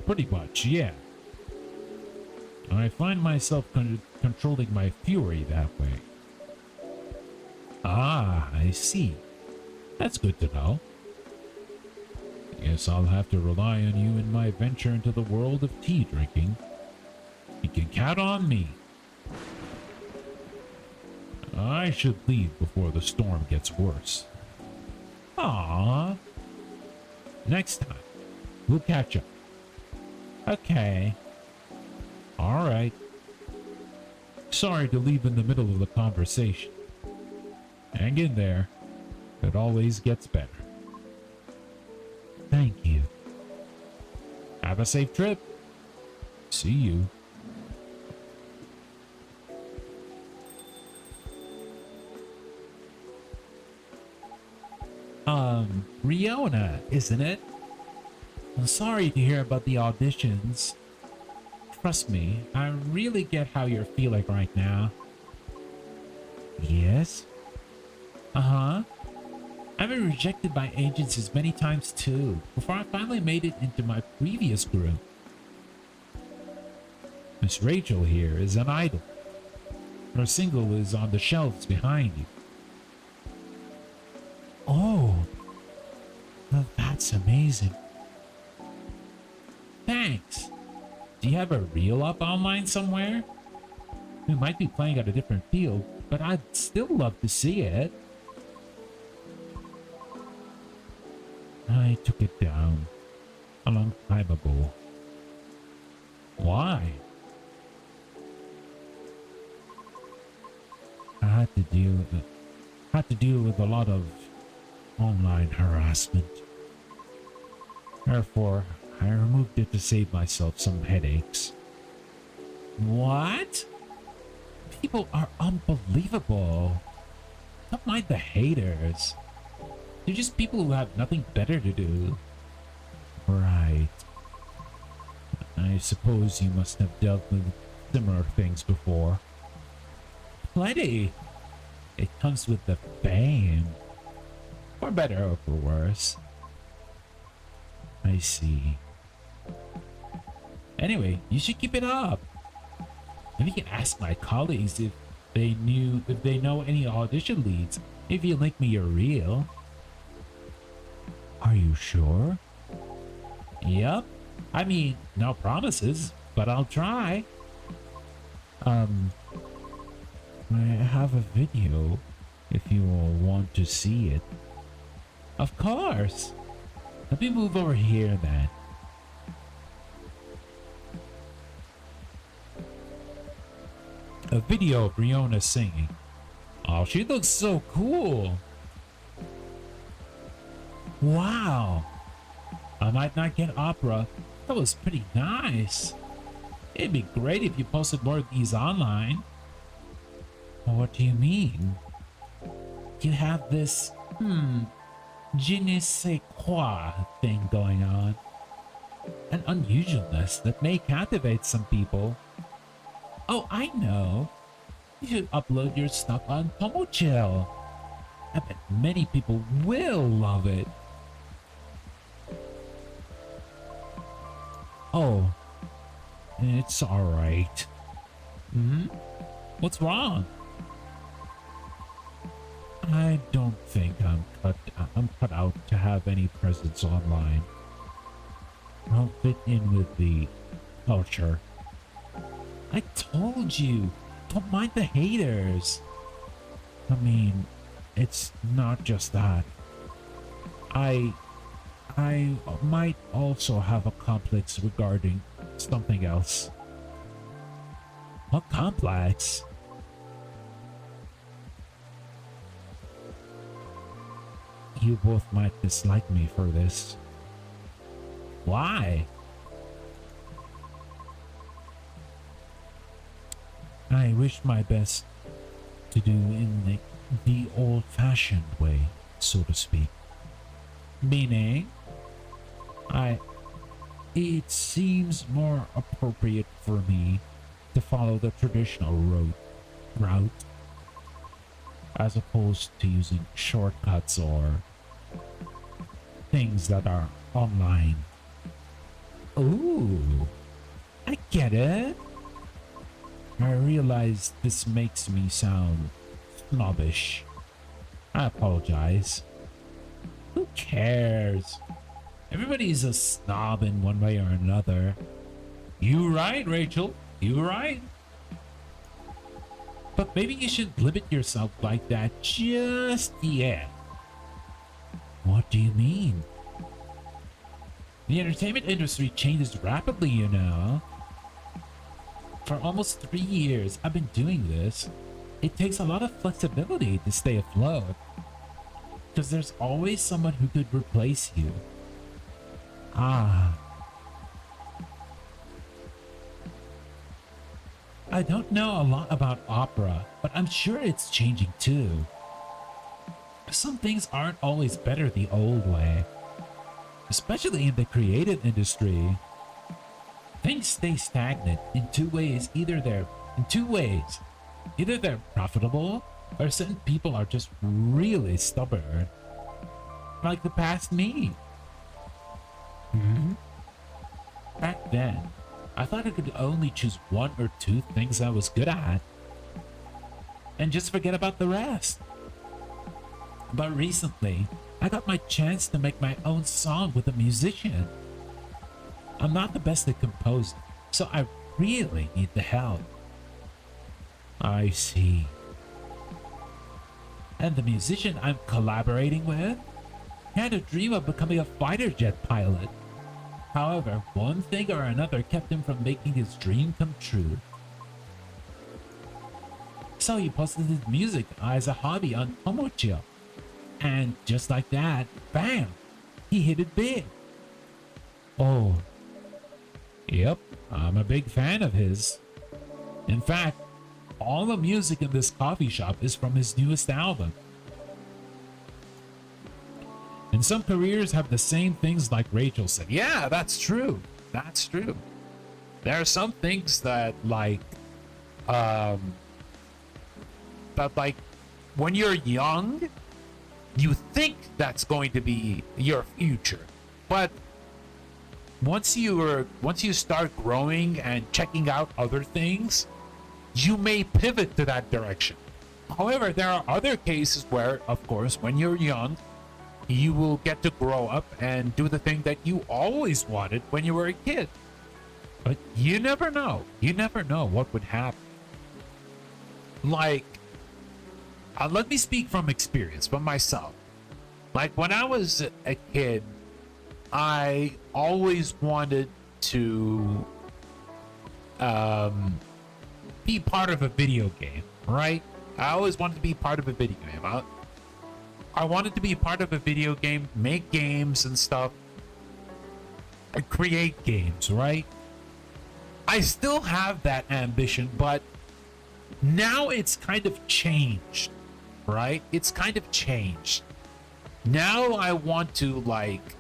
Pretty much, yeah. I find myself controlling my fury that way. Ah, I see. That's good to know. Guess I'll have to rely on you in my venture into the world of tea drinking. You can count on me. I should leave before the storm gets worse. Aww. Next time, we'll catch up. Okay. Alright. Sorry to leave in the middle of the conversation. Hang in there. It always gets better. Thank you. Have a safe trip. See you. Riona, isn't it? I'm sorry to hear about the auditions. Trust me, I really get how you're feeling right now. Yes? Uh-huh. I've been rejected by agencies many times too, before I finally made it into my previous group. Miss Rachel here is an idol. Her single is on the shelves behind you. Oh, well, that's amazing. Thanks. Do you have a reel up online somewhere? We might be playing at a different field, but I'd still love to see it. I took it down a long time ago. Why? I had to deal with a lot of online harassment. Therefore, I removed it to save myself some headaches. What? People are unbelievable. Don't mind the haters. They're just people who have nothing better to do. Right. I suppose you must have dealt with similar things before. Plenty. It comes with the fame. For better or for worse. I see. Anyway, you should keep it up. And you can ask my colleagues if they know any audition leads. If you link me your reel. Are you sure? Yep. I mean, no promises, but I'll try. I have a video if you all want to see it. Of course. Let me move over here then. A video of Riona singing. Oh, she looks so cool. Wow. I might not get opera. That was pretty nice. It'd be great if you posted more of these online. What do you mean? You have this, je ne sais quoi thing going on. An unusualness that may captivate some people. Oh, I know. You should upload your stuff on Tomochill. I bet many people will love it. Oh, it's alright. What's wrong? I don't think I'm cut out to have any presence online. I'll fit in with the culture. I told you, don't mind the haters. I mean, it's not just that. I might also have a complex regarding something else. What complex? You both might dislike me for this. Why? I wish my best to do in the old-fashioned way, so to speak. Meaning, it seems more appropriate for me to follow the traditional route as opposed to using shortcuts or things that are online. Ooh, I get it. I realize this makes me sound snobbish. I apologize. Who cares? Everybody's a snob in one way or another. You right, Rachel. You right. But maybe you shouldn't limit yourself like that just yet. What do you mean? The entertainment industry changes rapidly, you know. For almost 3 years, I've been doing this. It takes a lot of flexibility to stay afloat. Because there's always someone who could replace you. Ah. I don't know a lot about opera, but I'm sure it's changing too. Some things aren't always better the old way. Especially in the creative industry. Things stay stagnant in two ways. Either they're profitable, or certain people are just really stubborn. Like the past me. Back then, I thought I could only choose 1 or 2 things I was good at, and just forget about the rest. But recently, I got my chance to make my own song with a musician. I'm not the best at composing, so I really need the help. I see. And the musician I'm collaborating with had a dream of becoming a fighter jet pilot. However, one thing or another kept him from making his dream come true. So he posted his music as a hobby on Tomochill. And just like that, bam! He hit it big. Oh. Yep, I'm a big fan of his. In fact, all the music in this coffee shop is from his newest album. And some careers have the same things like Rachel said. Yeah, that's true. That's true. There are some things that when you're young, you think that's going to be your future. But once you start growing and checking out other things, you may pivot to that direction. However, there are other cases where, of course, when you're young, you will get to grow up and do the thing that you always wanted when you were a kid. But you never know. You never know what would happen. Like, let me speak from experience, from myself. Like, when I was a kid, I always wanted to be part of a video game, right? I always wanted to be part of a video game. I wanted to be part of a video game, make games and stuff, and create games, right? I still have that ambition, but now it's kind of changed, right? It's kind of changed. Now I want to, like,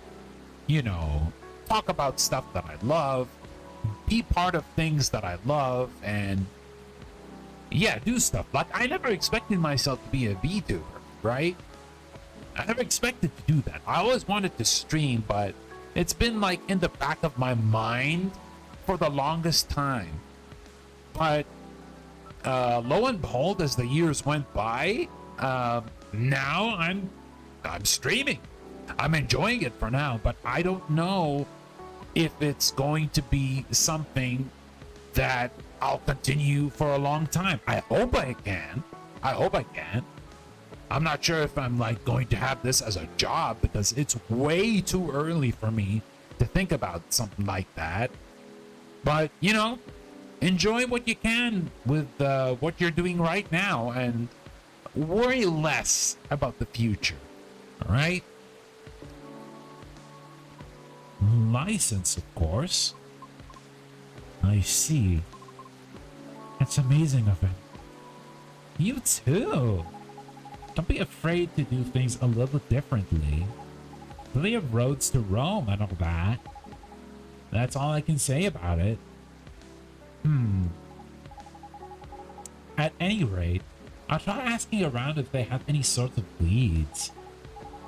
you know, talk about stuff that I love, be part of things that I love, and yeah, do stuff. Like, I never expected myself to be a VTuber, right? I never expected to do that. I always wanted to stream, but it's been like in the back of my mind for the longest time. But lo and behold, as the years went by, now I'm streaming. I'm enjoying it for now, but I don't know if it's going to be something that I'll continue for a long time. I hope I can. I'm not sure if I'm like going to have this as a job, because it's way too early for me to think about something like that. But, you know, enjoy what you can with what you're doing right now and worry less about the future. All right? License, of course. I see. That's amazing of him. You too. Don't be afraid to do things a little differently. Plenty of roads to Rome and all that. That's all I can say about it. At any rate, I'll try asking around if they have any sorts of leads.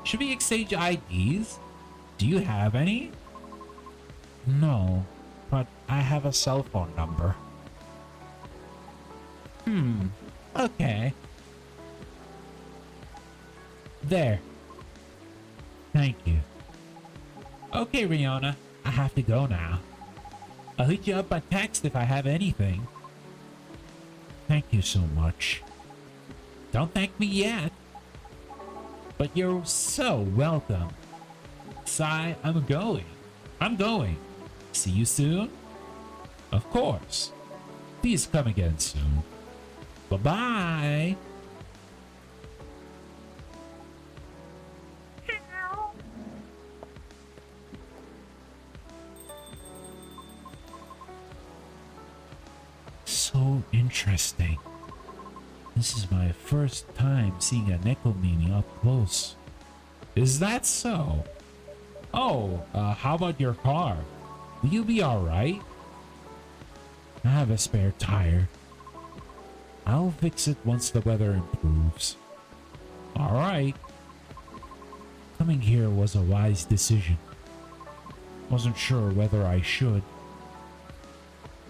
Should we exchange IDs? Do you have any? No, but I have a cell phone number. Okay. There. Thank you. Okay, Rihanna, I have to go now. I'll hit you up by text if I have anything. Thank you so much. Don't thank me yet. But you're so welcome. Sai, I'm going. See you soon? Of course. Please come again soon. Bye-bye. So interesting. This is my first time seeing a Nekomini up close. Is that so? Oh, how about your car? Will you be alright? I have a spare tire. I'll fix it once the weather improves. Alright. Coming here was a wise decision. Wasn't sure whether I should.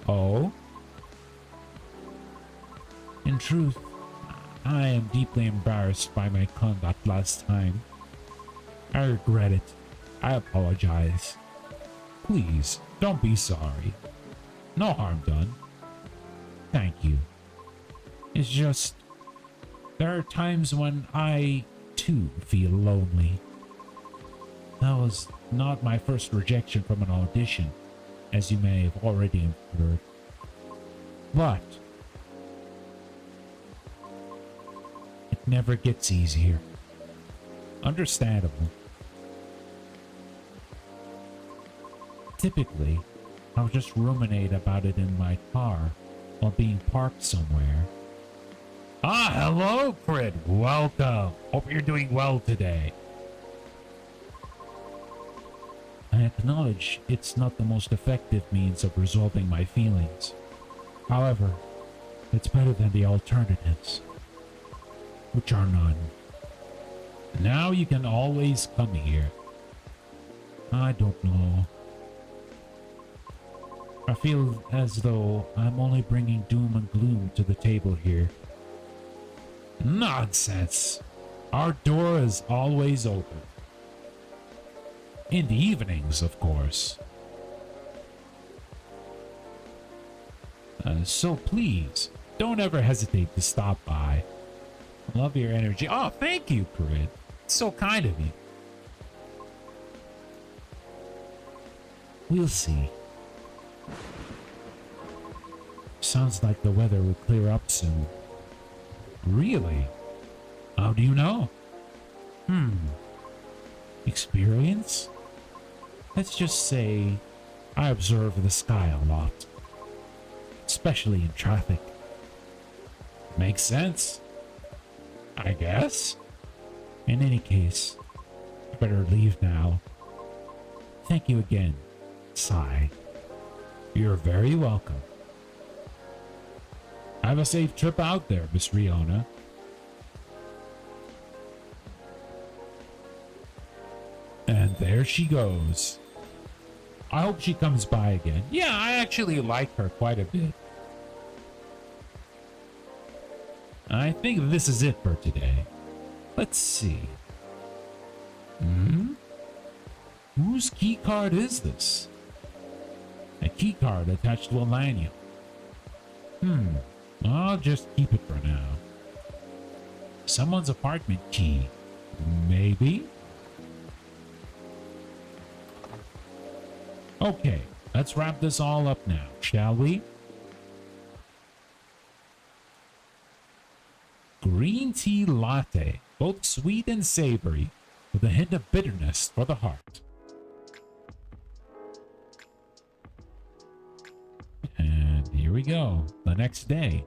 Oh? In truth, I am deeply embarrassed by my conduct last time. I regret it. I apologize. Please, don't be sorry. No harm done. Thank you. It's just, there are times when I, too, feel lonely. That was not my first rejection from an audition, as you may have already inferred. But it never gets easier. Understandable. Typically, I'll just ruminate about it in my car while being parked somewhere. Ah, hello, Crit. Welcome. Hope you're doing well today. I acknowledge it's not the most effective means of resolving my feelings. However, it's better than the alternatives, which are none. Now you can always come here. I don't know. I feel as though I'm only bringing doom and gloom to the table here. Nonsense! Our door is always open. In the evenings, of course. So please, don't ever hesitate to stop by. Love your energy. Oh, thank you, Corinne. So kind of you. We'll see. Sounds like the weather will clear up soon. Really? How do you know? Experience? Let's just say I observe the sky a lot. Especially in traffic. Makes sense. I guess. In any case, I better leave now. Thank you again, Sai. You're very welcome. Have a safe trip out there, Miss Riona. And there she goes. I hope she comes by again. Yeah, I actually like her quite a bit. I think this is it for today. Let's see. Whose key card is this? A key card attached to a lanyard. I'll just keep it for now. Someone's apartment key. Maybe? Okay, let's wrap this all up now, shall we? Green tea latte, both sweet and savory, with a hint of bitterness for the heart. And here we go, the next day.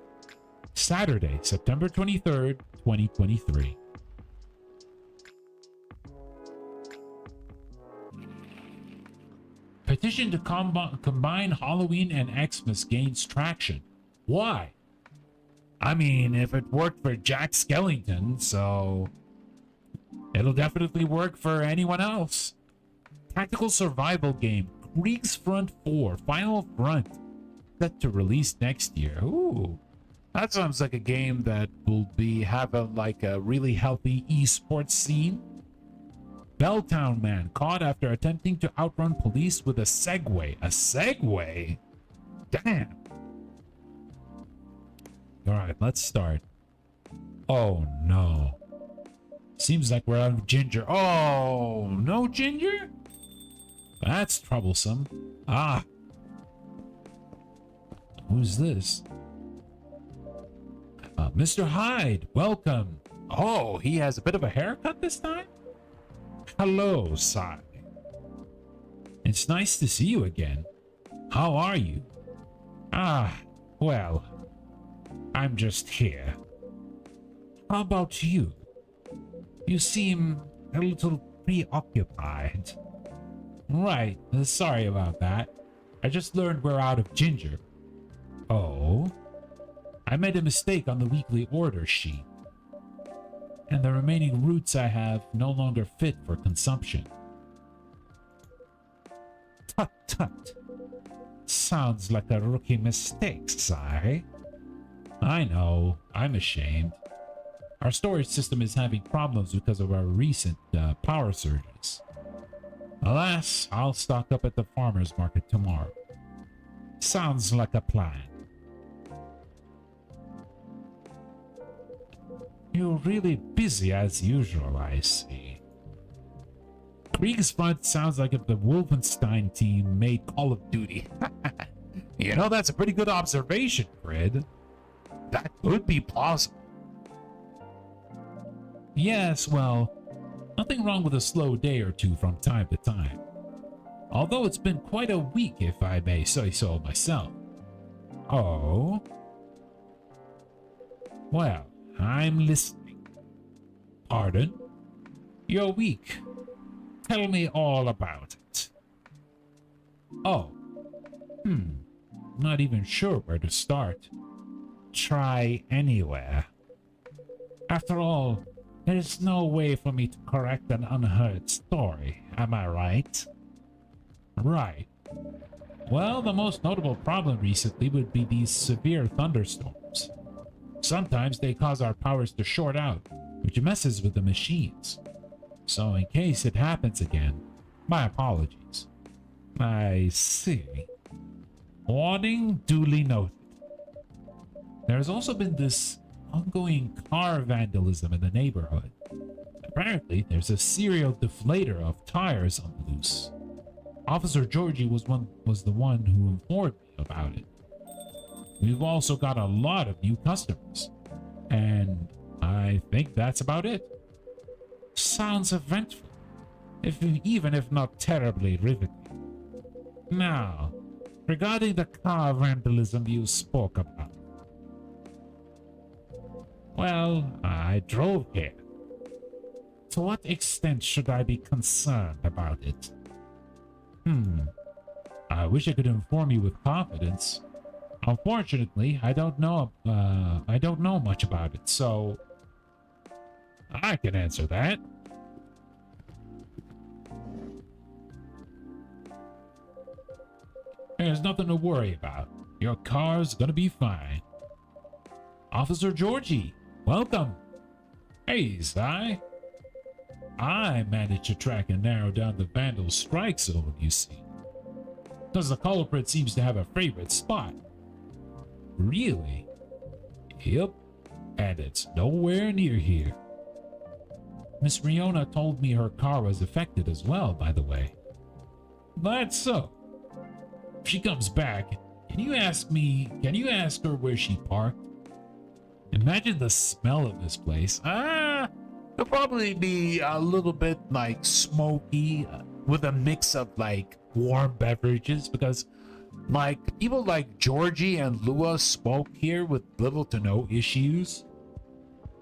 Saturday, September 23rd, 2023. Petition to combine Halloween and Xmas gains traction. Why? I mean, if it worked for Jack Skellington, so it'll definitely work for anyone else. Tactical survival game, Kriegsfront 4, Final Front, set to release next year. Ooh, that sounds like a game that will have a really healthy esports scene. Belltown man caught after attempting to outrun police with a Segway. A Segway? Damn. Alright, let's start. Oh no. Seems like we're out of ginger. Oh, no ginger? That's troublesome. Ah. Who's this? Mr. Hyde, welcome. Oh, he has a bit of a haircut this time? Hello, Sai. It's nice to see you again. How are you? Well, I'm just here. How about you? You seem a little preoccupied. Right, sorry about that. I just learned we're out of ginger. Oh? I made a mistake on the weekly order sheet, and the remaining roots I have no longer fit for consumption. Tut tut. Sounds like a rookie mistake, Sai. I know, I'm ashamed. Our storage system is having problems because of our recent power surges. Alas, I'll stock up at the farmer's market tomorrow. Sounds like a plan. You're really busy as usual, I see. Kriegsfront sounds like if the Wolfenstein team made Call of Duty. You know, that's a pretty good observation, Fred. That could be plausible. Yes, well, nothing wrong with a slow day or two from time to time. Although it's been quite a week, if I may say so myself. Oh? Well, I'm listening. Pardon? You're weak. Tell me all about it. Oh. Not even sure where to start. Try anywhere. After all, there is no way for me to correct an unheard story, am I right? Right. Well, the most notable problem recently would be these severe thunderstorms. Sometimes they cause our powers to short out, which messes with the machines. So in case it happens again, my apologies. I see. Warning duly noted. There's also been this ongoing car vandalism in the neighborhood. Apparently, there's a serial deflator of tires on the loose. Officer Georgie was the one who informed me about it. We've also got a lot of new customers, and I think that's about it. Sounds eventful, even if not terribly riveting. Now, regarding the car vandalism you spoke about. Well, I drove here. To what extent should I be concerned about it? I wish I could inform you with confidence. Unfortunately, I don't know much about it, so I can answer that. There's nothing to worry about. Your car's gonna be fine. Officer Georgie, welcome. Hey, Si. I managed to track and narrow down the vandal's strike zone, you see. Because the culprit seems to have a favorite spot. Really? Yep. And it's nowhere near here. Miss Riona told me her car was affected as well, by the way. That's so. If she comes back, can you ask her where she parked? Imagine the smell of this place. It'll probably be a little bit like smoky with a mix of like warm beverages because like people like Georgie and Lua smoke here with little to no issues.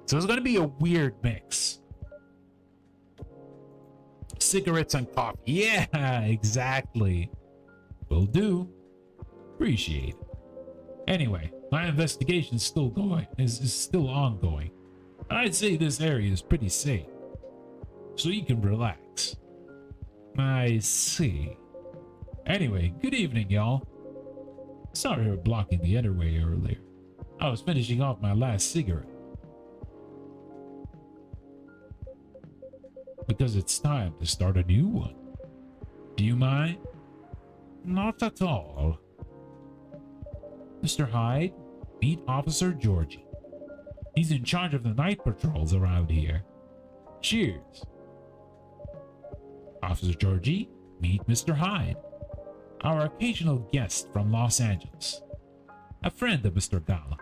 So it's gonna be a weird mix. Cigarettes and coffee. Yeah, exactly. Will do. Appreciate it. Anyway, my investigation's still going. Is still ongoing. I'd say this area is pretty safe, so you can relax. I see. Anyway, good evening, y'all. Sorry for blocking the entryway earlier. I was finishing off my last cigarette. Because it's time to start a new one. Do you mind? Not at all. Mr. Hyde, meet Officer Georgie. He's in charge of the night patrols around here. Cheers. Officer Georgie, meet Mr. Hyde, our occasional guest from Los Angeles. A friend of Mr. Gala.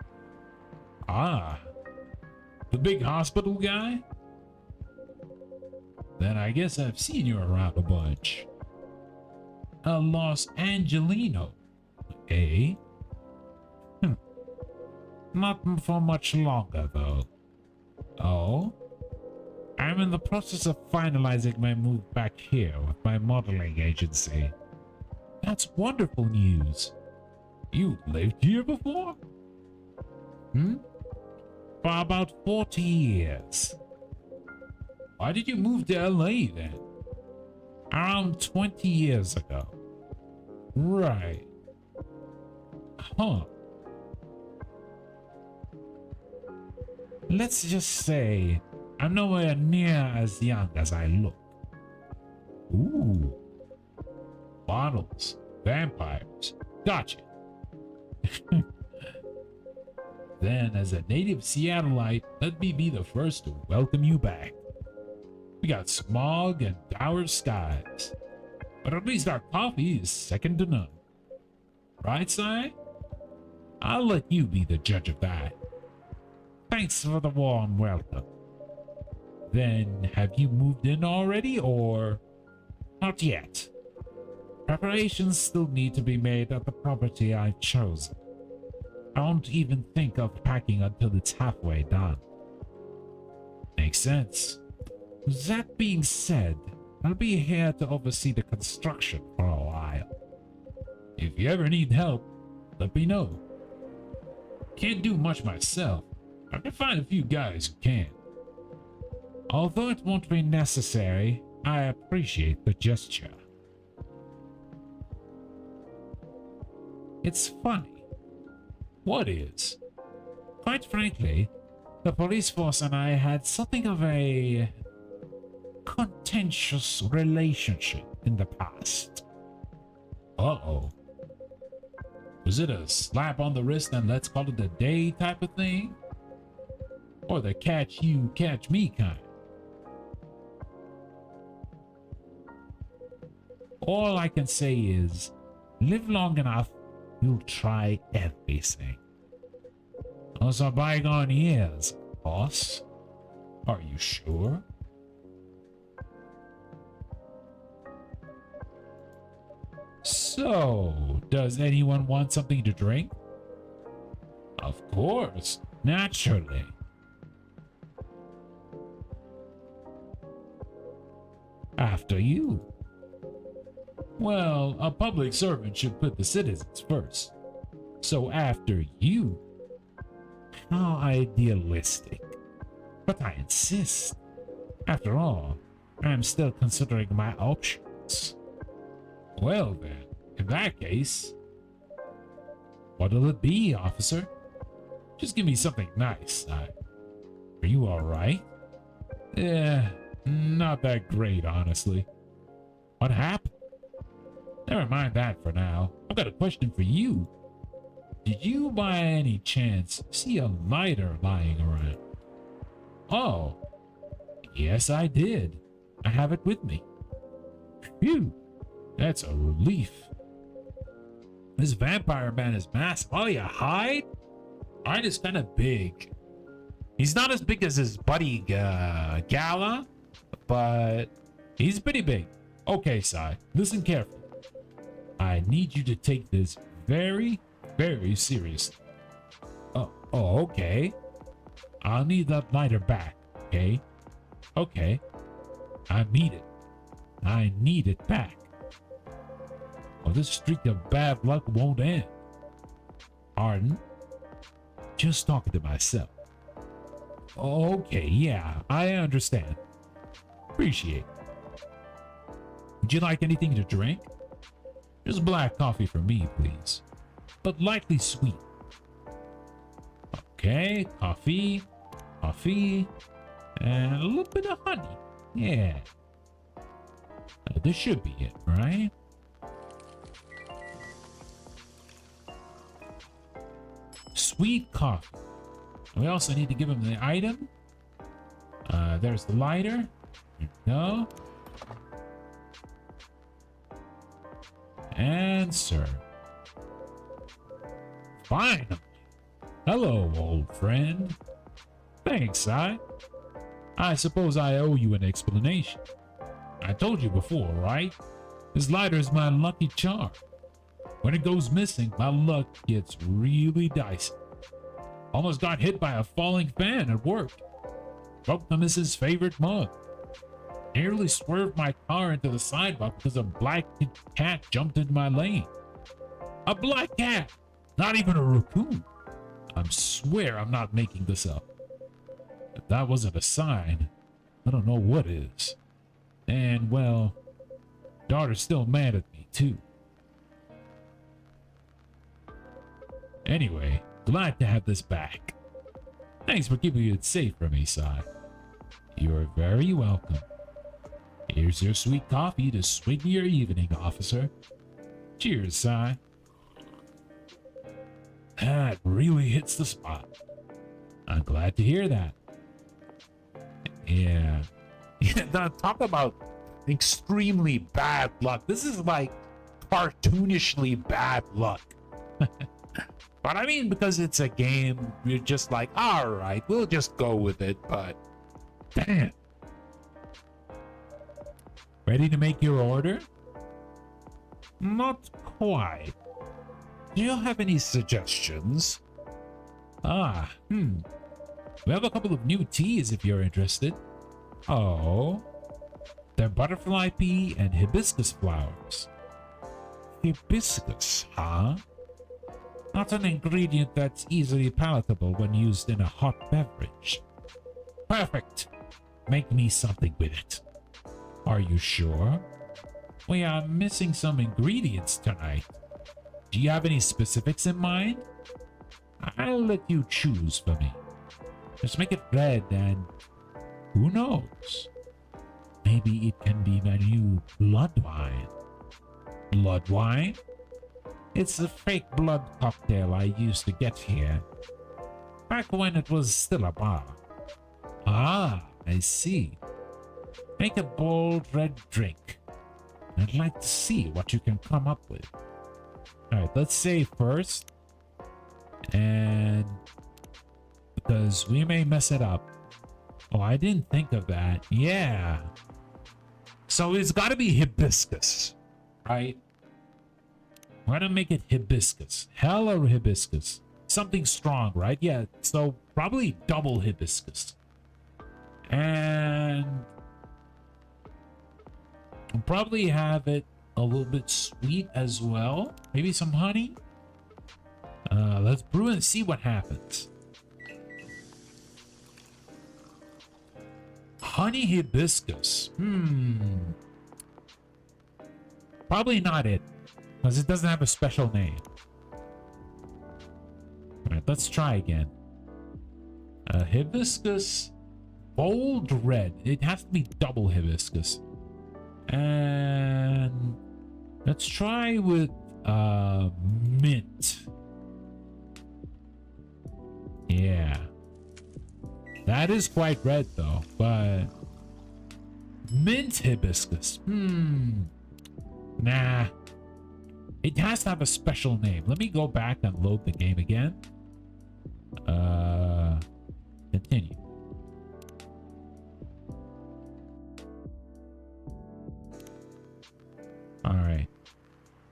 Ah, the big hospital guy? Then I guess I've seen you around a bunch. A Los Angelino, eh? Not for much longer, though. Oh? I'm in the process of finalizing my move back here with my modeling agency. That's wonderful news. You lived here before? For about 40 years. Why did you move to LA then? Around 20 years ago. Right. Huh. Let's just say I'm nowhere near as young as I look. Ooh. Bottles. Vampires. Gotcha. Then, as a native Seattleite, let me be the first to welcome you back. We got smog and dour skies, but at least our coffee is second to none. Right, Si? I'll let you be the judge of that. Thanks for the warm welcome. Then, have you moved in already, or not yet? Preparations still need to be made at the property I've chosen. I won't even think of packing until it's halfway done. Makes sense. That being said, I'll be here to oversee the construction for a while. If you ever need help, let me know. Can't do much myself. I can find a few guys who can. Although it won't be necessary, I appreciate the gesture. It's funny. What is? Quite frankly, the police force and I had something of a contentious relationship in the past. Uh-oh. Was it a slap on the wrist and let's call it a day type of thing? Or the catch you, catch me kind? All I can say is, live long enough, you'll try everything. Those are bygone years, boss. Are you sure? So, does anyone want something to drink? Of course, naturally. After you. Well, a public servant should put the citizens first. So after you. How idealistic. But I insist. After all, I am still considering my options. Well then, in that case, what'll it be, officer? Just give me something nice. Are you alright? Yeah, not that great, honestly. What happened? Never mind that for now. I've got a question for you. Did you by any chance see a lighter lying around? Oh, yes I did. I have it with me. Phew, that's a relief. This vampire man is massive. Oh yeah, Hyde? Hyde is kind of big. He's not as big as his buddy Gala, but he's pretty big. Okay, Sai, listen carefully. I need you to take this very, very seriously. Oh, okay. I'll need that lighter back, okay? Okay. I need it. I need it back. Or this streak of bad luck won't end. Arden? Just talking to myself. Okay, yeah, I understand. Appreciate it. Would you like anything to drink? Just black coffee for me, please. But lightly sweet. Okay, coffee, and a little bit of honey. Yeah. This should be it, right? Sweet coffee. We also need to give him the item. There's the lighter. There we go. And serve. Finally. Hello, old friend. Thanks, I suppose I owe you an explanation. I told you before, right? This lighter is my lucky charm. When it goes missing, my luck gets really dicey. Almost got hit by a falling fan at work. Broke the missus' favorite mug. Nearly swerved my car into the sidewalk because a black cat jumped into my lane. A black cat! Not even a raccoon. I swear I'm not making this up. If that wasn't a sign, I don't know what is. And, well, daughter's still mad at me, too. Anyway, glad to have this back. Thanks for keeping it safe for me, Sai. You're very welcome. Here's your sweet coffee to sweeten your evening, officer. Cheers, Sai. That really hits the spot. I'm glad to hear that. Yeah. Now, talk about extremely bad luck. This is like cartoonishly bad luck. But I mean, because it's a game, you're just like, all right, we'll just go with it. But damn. Ready to make your order? Not quite. Do you have any suggestions? We have a couple of new teas if you're interested. Oh, they're butterfly pea and hibiscus flowers. Hibiscus, huh? Not an ingredient that's easily palatable when used in a hot beverage. Perfect. Make me something with it. Are you sure? We are missing some ingredients tonight. Do you have any specifics in mind? I'll let you choose for me. Just make it red and who knows? Maybe it can be my new blood wine. Blood wine? It's a fake blood cocktail I used to get here. Back when it was still a bar. Ah, I see. Make a bold red drink. I'd like to see what you can come up with. Alright, let's save first. And because we may mess it up. Oh, I didn't think of that. Yeah. So it's got to be hibiscus, right? Why don't make it hibiscus? Hell or hibiscus? Something strong, right? Yeah, so probably double hibiscus. And we'll probably have it a little bit sweet as well. Maybe some honey. Let's brew and see what happens. Honey hibiscus. Probably not it, because it doesn't have a special name. Alright, let's try again. Hibiscus bold red. It has to be double hibiscus. And let's try with mint. Yeah. That is quite red though, but mint hibiscus. Nah. It has to have a special name. Let me go back and load the game again. Continue. Alright.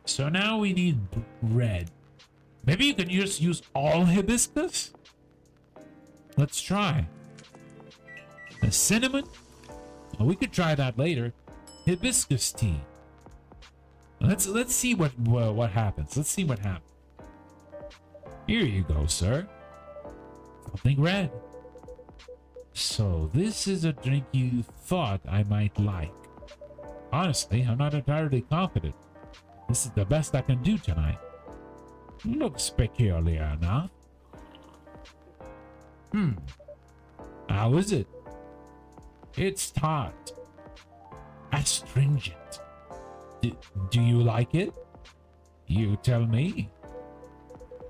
So now we need red. Maybe you can just use all hibiscus? Let's try. The cinnamon? Well, we could try that later. Hibiscus tea. Let's see what happens. Let's see what happens. Here you go, sir. Something red. So this is a drink you thought I might like. Honestly, I'm not entirely confident. This is the best I can do tonight. Looks peculiar enough. How is it? It's tart. Astringent. Do you like it? You tell me.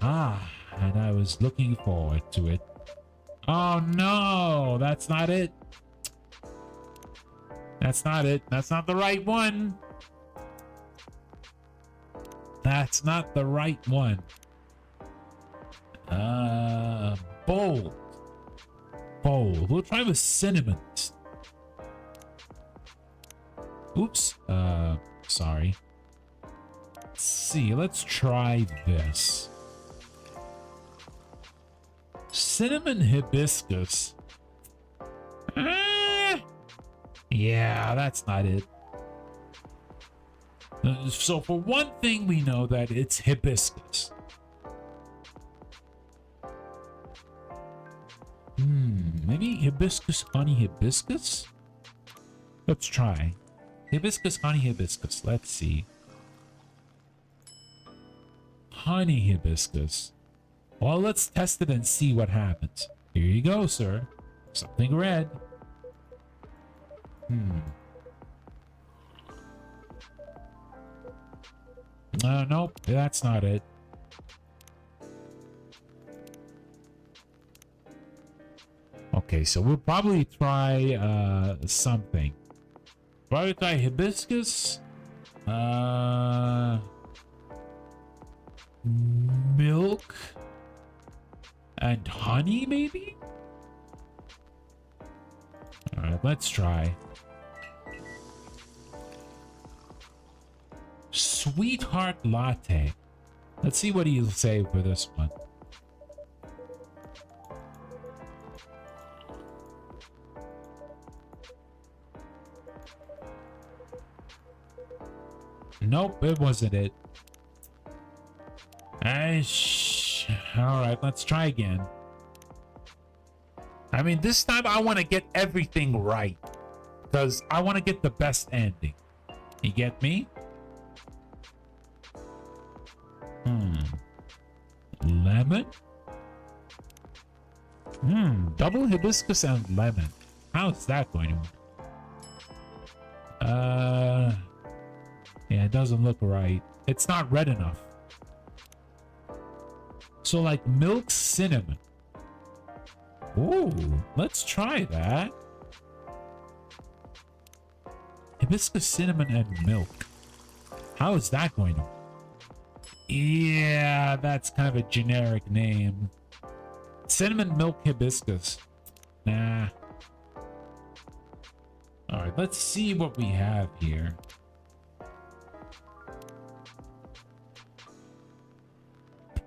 Ah, and I was looking forward to it. Oh no, that's not it. That's not it. That's not the right one. That's not the right one. Bold. Bold. We'll try with cinnamon. Oops. Sorry. Let's see. Let's try this. Cinnamon hibiscus. Yeah, that's not it. So for one thing, we know that it's hibiscus. Maybe hibiscus, honey hibiscus? Let's try. Hibiscus, honey hibiscus. Let's see. Honey hibiscus. Well, let's test it and see what happens. Here you go, sir. Something red. Nope, that's not it. Okay, so we'll probably try something. Probably try hibiscus. Milk and honey, maybe? Alright, let's try. Sweetheart latte. Let's see what he'll say for this one. Nope, it wasn't it. Alright, let's try again. I mean, this time I want to get everything right. Because I want to get the best ending. You get me? Lemon? Double hibiscus and lemon. How's that going to work? Yeah, it doesn't look right. It's not red enough. So like milk cinnamon. Ooh, let's try that. Hibiscus cinnamon and milk. How is that going to work? Yeah, that's kind of a generic name. Cinnamon milk hibiscus. Nah. Alright, let's see what we have here.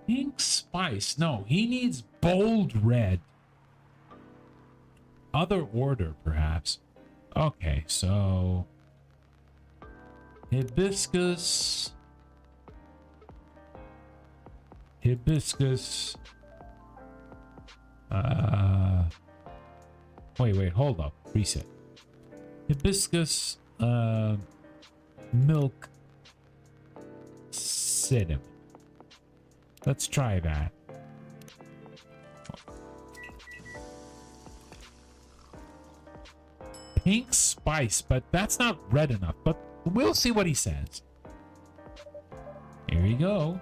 Pink spice. No, he needs bold red. Other order, perhaps. Okay, so... hibiscus. Hibiscus. Wait, hold up. Reset. Hibiscus, milk, cinnamon. Let's try that. Pink spice, but that's not red enough. But we'll see what he says. Here we go.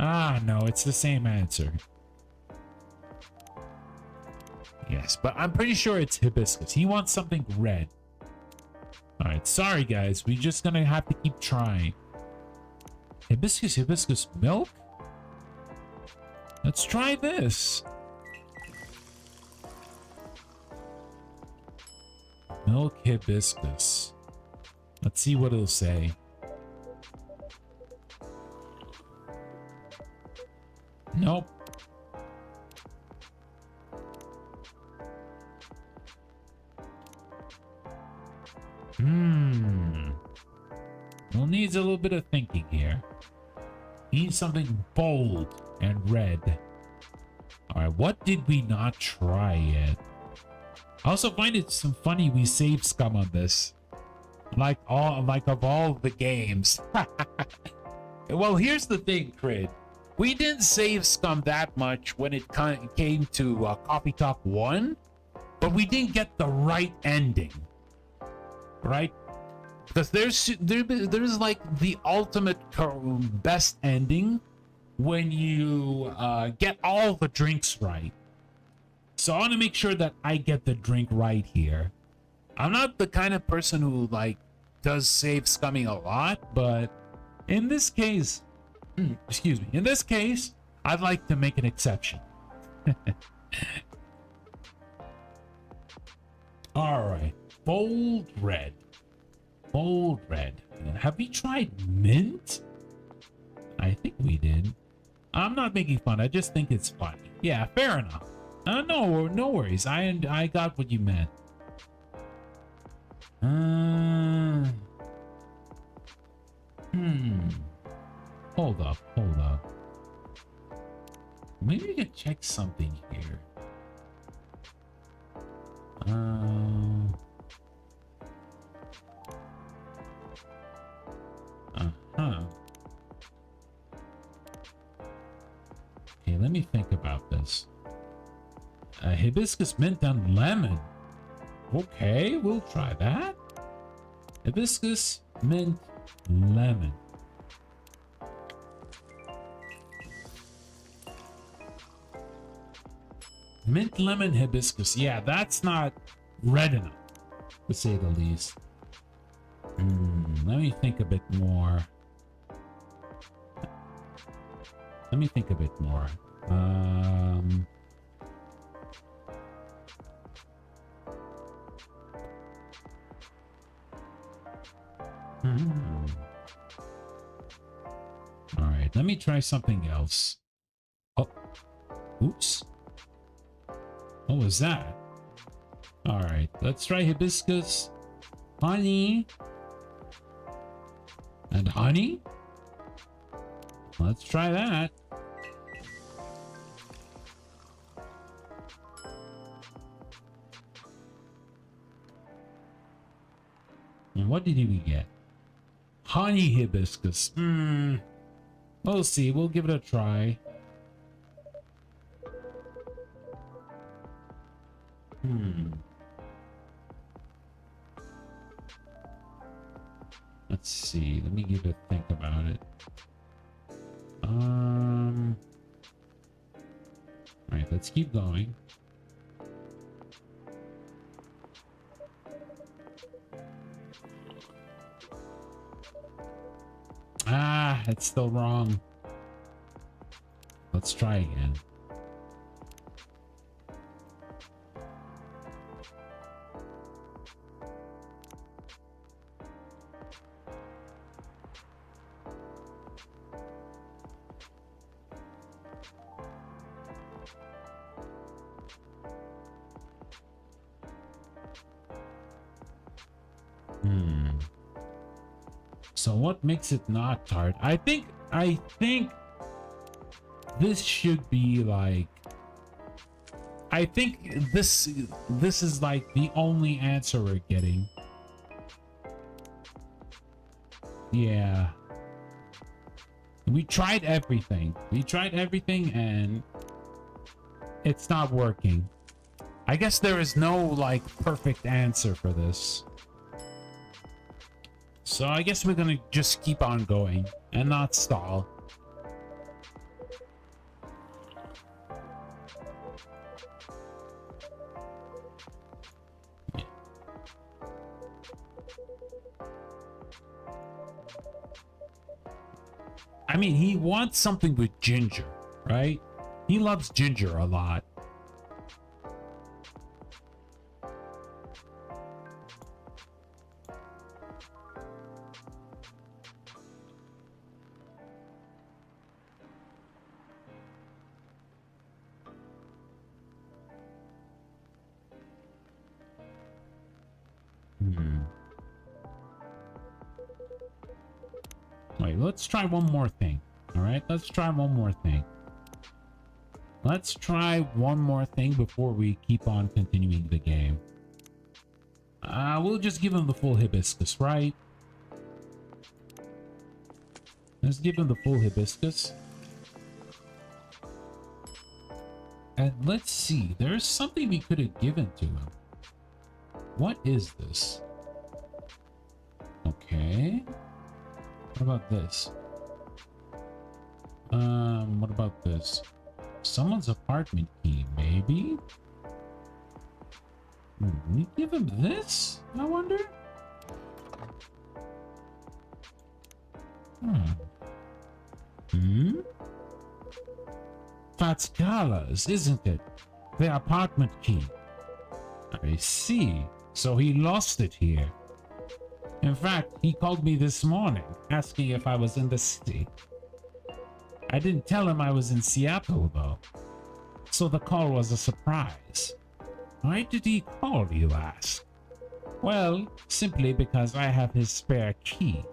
Ah, no, it's the same answer. Yes, but I'm pretty sure it's hibiscus. He wants something red. Alright, sorry guys. We're just gonna have to keep trying. Hibiscus milk? Let's try this. Milk hibiscus. Let's see what it'll say. Nope. Well, needs a little bit of thinking here. Needs something bold and red. Alright, what did we not try yet? I also find it some funny we save scum on this. Like of all the games. Well, here's the thing, Crid. We didn't save scum that much when it came to Coffee Talk 1, but we didn't get the right ending, right? Because there's like the ultimate best ending when you get all the drinks right. So I want to make sure that I get the drink right here. I'm not the kind of person who like does save scumming a lot, but in this case, excuse me, in this case, I'd like to make an exception. All right, bold red. Bold red. Have we tried mint? I think we did. I'm not making fun. I just think it's funny. Yeah, fair enough. No worries. I got what you meant. Hold up. Maybe we could check something here. Okay, let me think about this. Hibiscus, mint, and lemon. Okay, we'll try that. Hibiscus, mint, lemon. Mint, lemon, hibiscus. Yeah, that's not red enough, to say the least. Let me think a bit more. All right, let me try something else. Oh, oops. What was that? All right, let's try hibiscus, honey, and honey. Let's try that. What did we get? Honey hibiscus. We'll see. We'll give it a try. Let's see. Let me give it a think about it. Alright, let's keep going. Ah, it's still wrong. Let's try again. So what makes it not tart? I think this should be like, I think this is like the only answer we're getting. Yeah. We tried everything. And it's not working. I guess there is no like perfect answer for this. So I guess we're gonna just keep on going and not stall. Yeah. I mean, he wants something with ginger, right? He loves ginger a lot. Wait, let's try one more thing. All right, let's try one more thing. Let's try one more thing before we keep on continuing the game. We'll just give him the full hibiscus, right? Let's give him the full hibiscus. And let's see, there's something we could have given to him. What is this? Okay. What about this? What about this? Someone's apartment key, maybe? We give him this, I wonder? Fatskala's, isn't it? The apartment key. I see. So he lost it here. In fact, he called me this morning, asking if I was in the city. I didn't tell him I was in Seattle, though. So the call was a surprise. Why did he call, you ask? Well, simply because I have his spare key.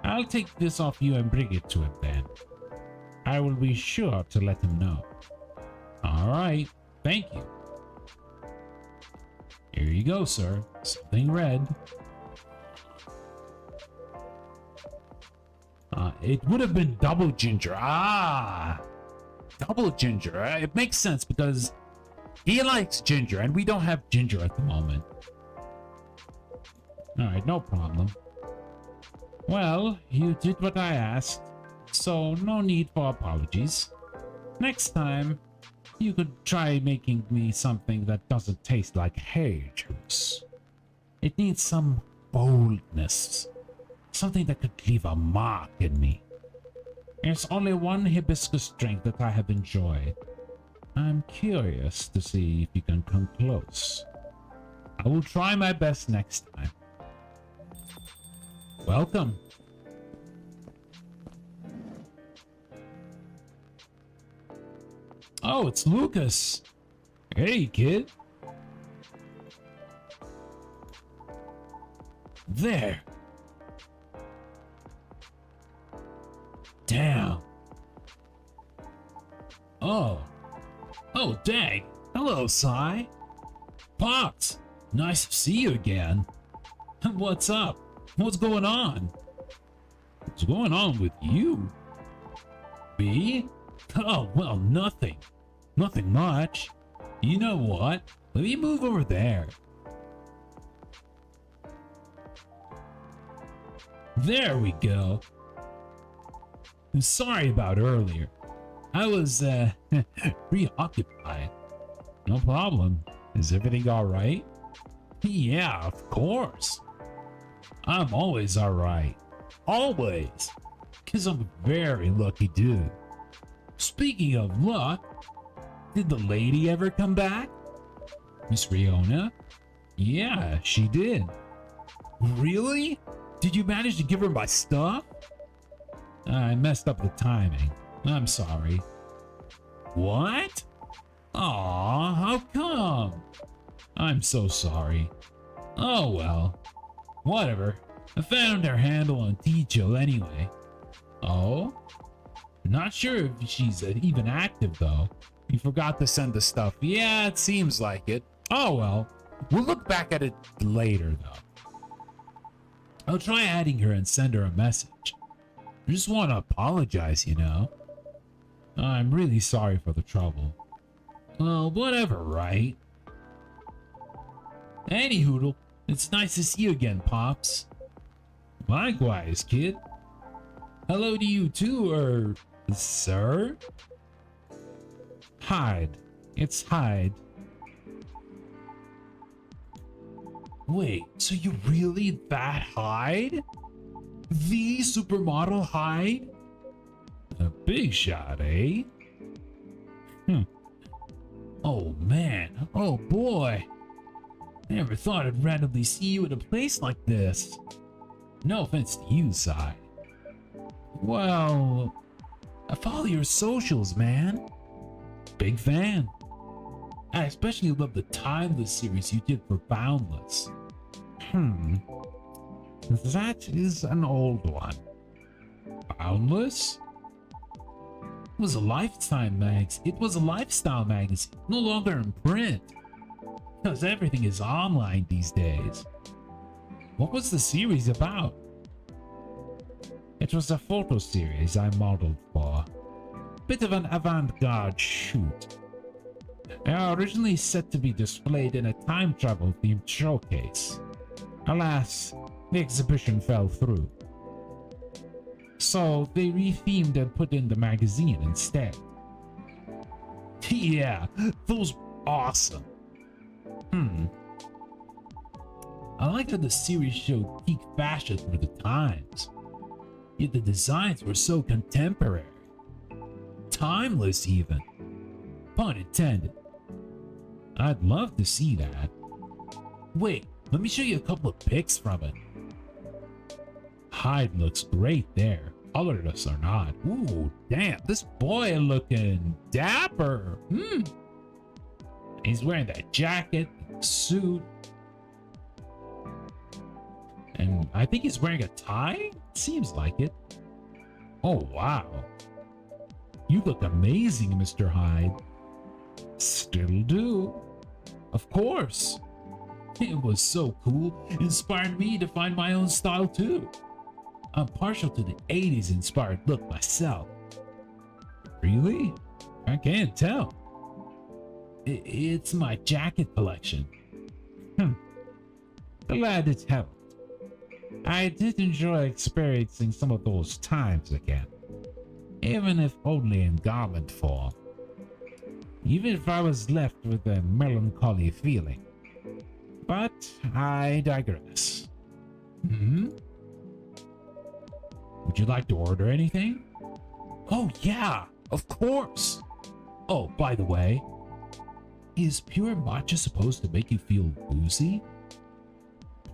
I'll take this off you and bring it to him then. I will be sure to let him know. All right, thank you. Here you go, sir. Something red. It would have been double ginger. Double ginger. It makes sense because he likes ginger and we don't have ginger at the moment. All right, no problem. Well, you did what I asked, so no need for apologies. Next time, you could try making me something that doesn't taste like hair juice. It needs some boldness. Something that could leave a mark in me. There's only one hibiscus drink that I have enjoyed. I'm curious to see if you can come close. I will try my best next time. Welcome. Oh, it's Lucas. Hey, kid. There. Damn. Oh, dang. Hello, Sai. Pops, nice to see you again. What's up? What's going on? What's going on with you? Me? Oh, well, nothing. Nothing much. You know what? Let me move over there. There we go. I'm sorry about earlier. I was, preoccupied. No problem. Is everything alright? Yeah, of course. I'm always alright. Always. Because I'm a very lucky dude. Speaking of luck, did the lady ever come back? Miss Riona? Yeah, she did. Really? Did you manage to give her my stuff? I messed up the timing. I'm sorry. What? Aw, how come? I'm so sorry. Oh well. Whatever. I found her handle on Ticho anyway. Oh? Not sure if she's even active though. You forgot to send the stuff. Yeah, it seems like it. Oh well. We'll look back at it later though. I'll try adding her and send her a message. I just want to apologize, you know. I'm really sorry for the trouble. Well, whatever, right? Anyhoodle, it's nice to see you again, Pops. Likewise, kid. Hello to you too, sir? Hyde. It's Hyde. Wait, so you really that Hyde? The supermodel Hyde? A big shot, eh? Oh man, oh boy. Never thought I'd randomly see you in a place like this. No offense to you, Sai. Well, I follow your socials, man. Big fan. I especially love the Timeless series you did for Boundless. That is an old one. Boundless? It was a lifestyle magazine, no longer in print. Because everything is online these days. What was the series about? It was a photo series I modeled for. Bit of an avant-garde shoot. Originally set to be displayed in a time travel themed showcase. Alas, the exhibition fell through. So they rethemed and put in the magazine instead. Yeah, those were awesome. I like how the series showed peak fashion through the times. Yet the designs were so contemporary. Timeless even. Pun intended. I'd love to see that. Wait, let me show you a couple of pics from it. Hyde looks great there, colorless or not. Ooh, damn, this boy looking dapper. He's wearing that jacket, suit, and I think he's wearing a tie? Seems like it. Oh, wow. You look amazing, Mr. Hyde. Still do. Of course. It was so cool. Inspired me to find my own style too. I'm partial to the 80s inspired look myself. Really? I can't tell. It's my jacket collection. Glad it helped. I did enjoy experiencing some of those times again, even if only in garment form. Even if I was left with a melancholy feeling. But I digress. Would you like to order anything? Oh yeah, of course. Oh, by the way, is pure matcha supposed to make you feel woozy?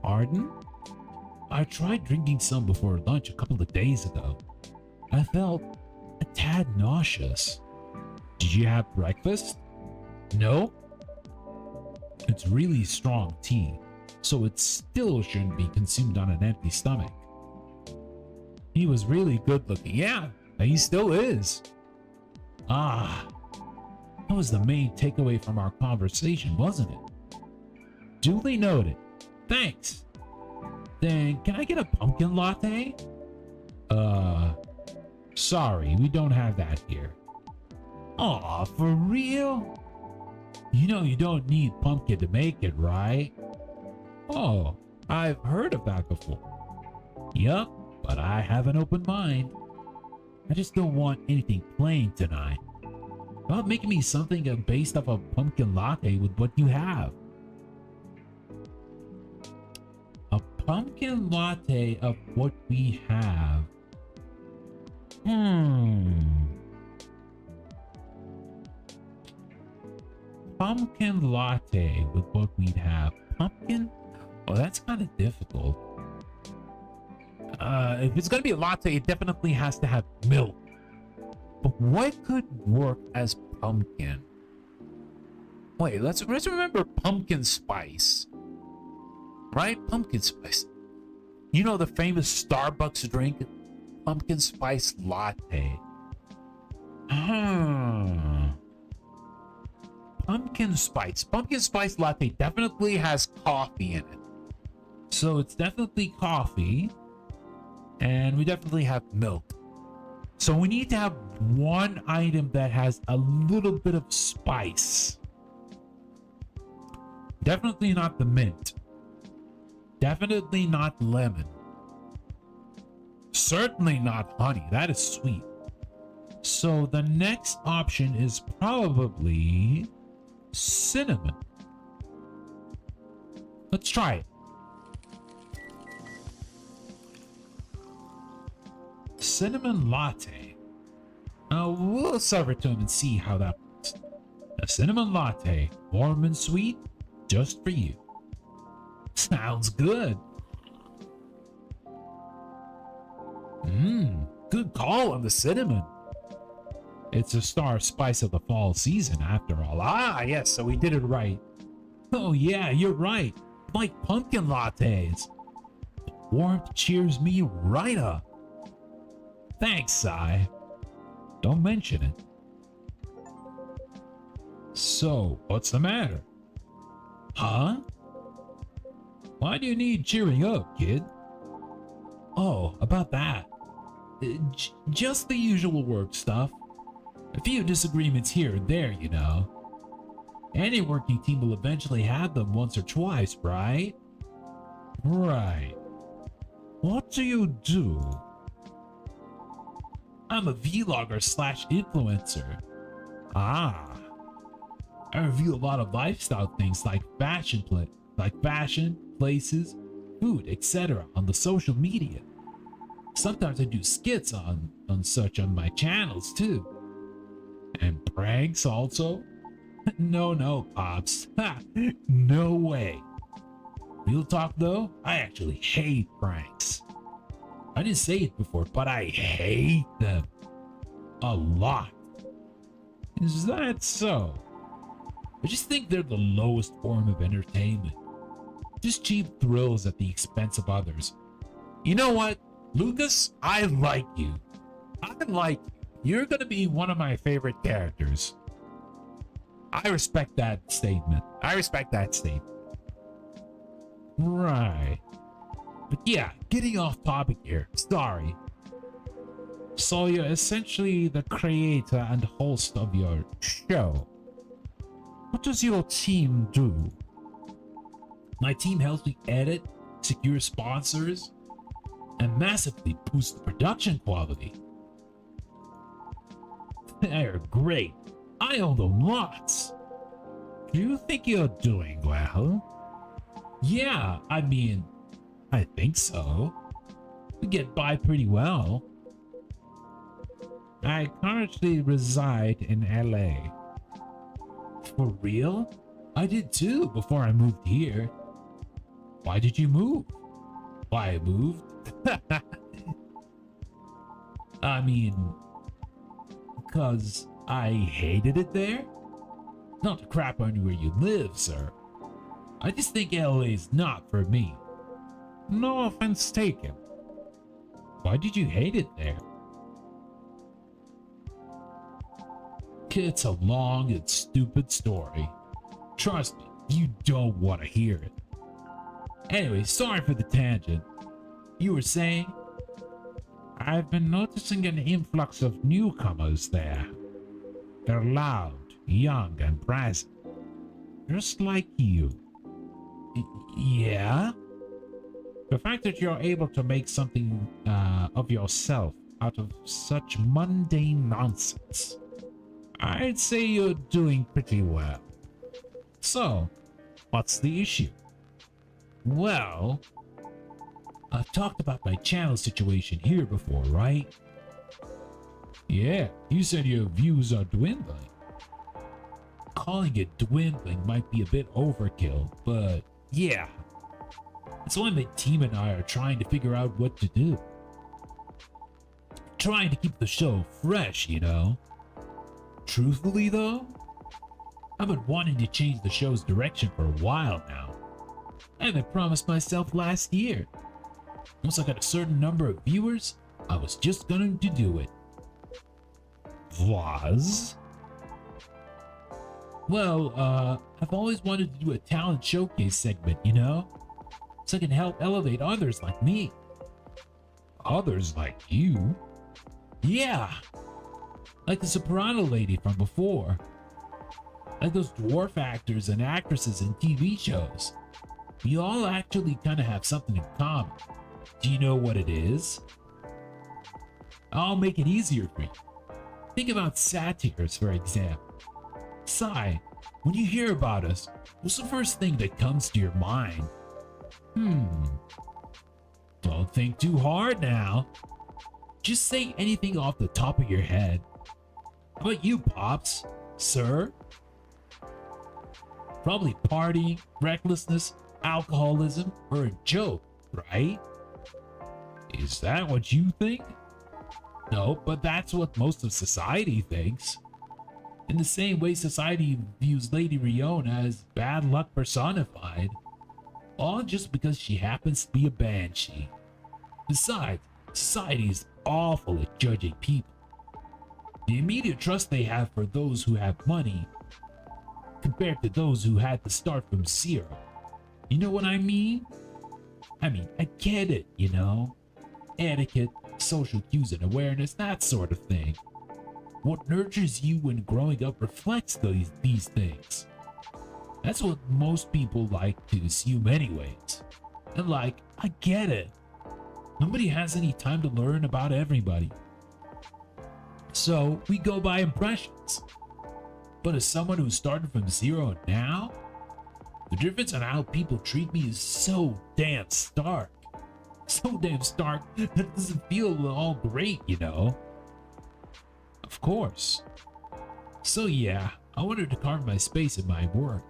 Pardon? I tried drinking some before lunch a couple of days ago. I felt a tad nauseous. Did you have breakfast? No? It's really strong tea, so it still shouldn't be consumed on an empty stomach. He was really good looking. Yeah, he still is. Ah, that was the main takeaway from our conversation, wasn't it? Duly noted. Thanks. Then can I get a pumpkin latte? Sorry, we don't have that here. Aw, for real? You know you don't need pumpkin to make it, right? Oh, I've heard of that before. Yup, but I have an open mind. I just don't want anything plain tonight. How about making me something based off a pumpkin latte with what you have? A pumpkin latte of what we have. Pumpkin latte with what we'd have. Pumpkin? Oh, that's kind of difficult. If it's gonna be a latte, it definitely has to have milk. But what could work as pumpkin? Wait, let's remember pumpkin spice. Right? Pumpkin spice. You know the famous Starbucks drink? Pumpkin spice latte. Pumpkin spice latte definitely has coffee in it. So it's definitely coffee. And we definitely have milk. So we need to have one item that has a little bit of spice. Definitely not the mint. Definitely not lemon. Certainly not honey. That is sweet. So the next option is probably cinnamon. Let's try it. Cinnamon latte. We'll serve it to him and see how that works. A cinnamon latte, warm and sweet, just for you. Sounds good. Good call on the cinnamon. It's a star spice of the fall season after all. Ah, yes, so we did it right. Oh yeah, you're right. Like pumpkin lattes. Warmth cheers me right up. Thanks, Sai. Don't mention it. So, what's the matter? Huh? Why do you need cheering up, kid? Oh, about that. Just the usual work stuff. A few disagreements here and there, you know. Any working team will eventually have them once or twice, right? Right. What do you do? I'm a vlogger slash influencer. Ah. I review a lot of lifestyle things like fashion, places, food, etc. on the social media. Sometimes I do skits on such on my channels too. And pranks also? No, Pops. Ha, no way. Real talk though, I actually hate pranks. I didn't say it before, but I hate them. A lot. Is that so? I just think they're the lowest form of entertainment. Just cheap thrills at the expense of others. You know what, Lucas? I like you. I like you. You're gonna be one of my favorite characters. I respect that statement. Right. But yeah, getting off topic here. Sorry. So you're essentially the creator and host of your show. What does your team do? My team helps me edit, secure sponsors, and massively boost the production quality. They're great. I own them lots. Do you think you're doing well? Yeah, I mean, I think so. We get by pretty well. I currently reside in LA. For real? I did too before I moved here. Why did you move? Why I moved? I mean, because I hated it there? Not to crap on where you live, sir. I just think LA's not for me. No offense taken. Why did you hate it there? It's a long and stupid story. Trust me, you don't want to hear it. Anyway, sorry for the tangent. You were saying? I've been noticing an influx of newcomers there. They're loud, young, and brazen. Just like you. Yeah? The fact that you're able to make something of yourself out of such mundane nonsense, I'd say you're doing pretty well. So, what's the issue? Well, I've talked about my channel situation here before, right? Yeah, you said your views are dwindling. Calling it dwindling might be a bit overkill, but yeah. It's why my team and I are trying to figure out what to do. Trying to keep the show fresh, you know? Truthfully though, I've been wanting to change the show's direction for a while now. I even promised myself last year. Once I got a certain number of viewers, I was just going to do it. Was? Well, I've always wanted to do a talent showcase segment, you know? So I can help elevate others like me. Others like you? Yeah! Like the soprano lady from before. Like those dwarf actors and actresses in TV shows. We all actually kind of have something in common. Do you know what it is? I'll make it easier for you. Think about satyrs, for example. Sai, when you hear about us, what's the first thing that comes to your mind? Don't think too hard now. Just say anything off the top of your head. How about you, Pops? Sir? Probably partying, recklessness, alcoholism, or a joke, right? Is that what you think? No, but that's what most of society thinks. In the same way society views Lady Riona as bad luck personified. All just because she happens to be a banshee. Besides, society is awful at judging people. The immediate trust they have for those who have money compared to those who had to start from zero. You know what I mean? I get it, you know? Etiquette, social cues and awareness, that sort of thing. What nurtures you when growing up reflects these things. That's what most people like to assume anyways. And like, I get it. Nobody has any time to learn about everybody. So we go by impressions. But as someone who started from zero now, the difference on how people treat me is so damn stark. So damn stark that it doesn't feel all great, you know? Of course. So yeah, I wanted to carve my space in my work.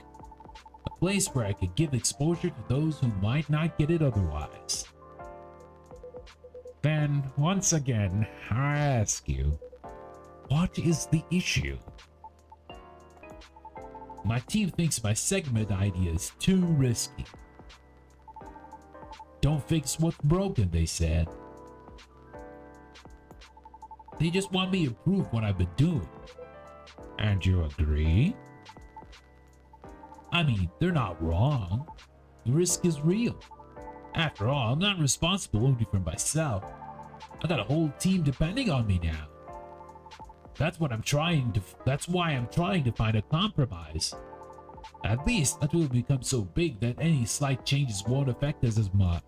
A place where I could give exposure to those who might not get it otherwise. Then, once again, I ask you, what is the issue? My team thinks my segment idea is too risky. Don't fix what's broken, they said. They just want me to improve what I've been doing. And you agree? I mean, they're not wrong. The risk is real. After all, I'm not responsible only for myself. I got a whole team depending on me now. That's why I'm trying to find a compromise. At least that will become so big that any slight changes won't affect us as much.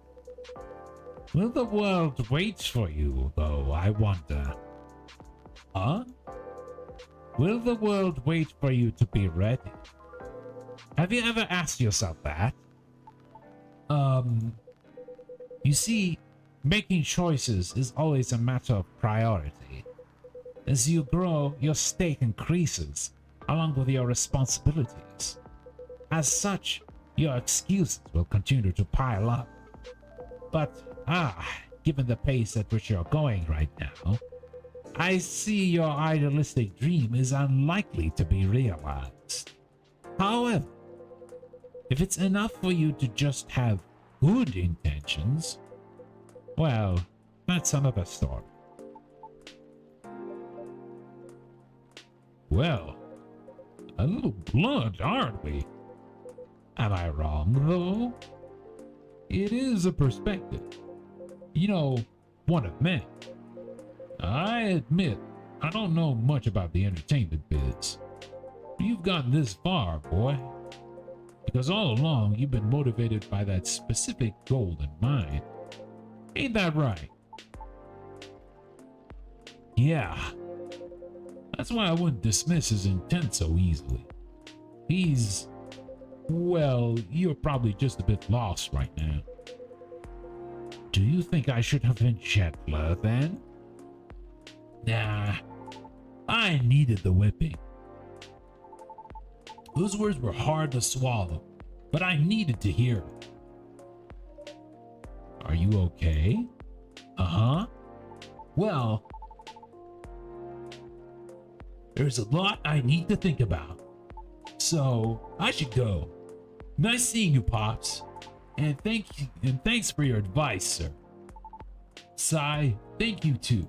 Will the world wait for you, though, I wonder? Huh? Will the world wait for you to be ready? Have you ever asked yourself that? You see, making choices is always a matter of priority. As you grow, your stake increases, along with your responsibilities. As such, your excuses will continue to pile up. But, given the pace at which you're going right now, I see your idealistic dream is unlikely to be realized. However, if it's enough for you to just have good intentions, well, that's another story. Well, a little blunt, aren't we? Am I wrong, though? it is a perspective. You know, one of many. I admit, I don't know much about the entertainment biz. You've gotten this far, boy. Because all along, you've been motivated by that specific goal in mind. Ain't that right? Yeah. That's why I wouldn't dismiss his intent so easily. He's... well, you're probably just a bit lost right now. Do you think I should have been gentler then? Nah. I needed the whipping. Those words were hard to swallow, but I needed to hear them. Are you okay? Uh-huh. Well, there's a lot I need to think about, so I should go. Nice seeing you, Pops, and thanks for your advice, sir. Sai, thank you too.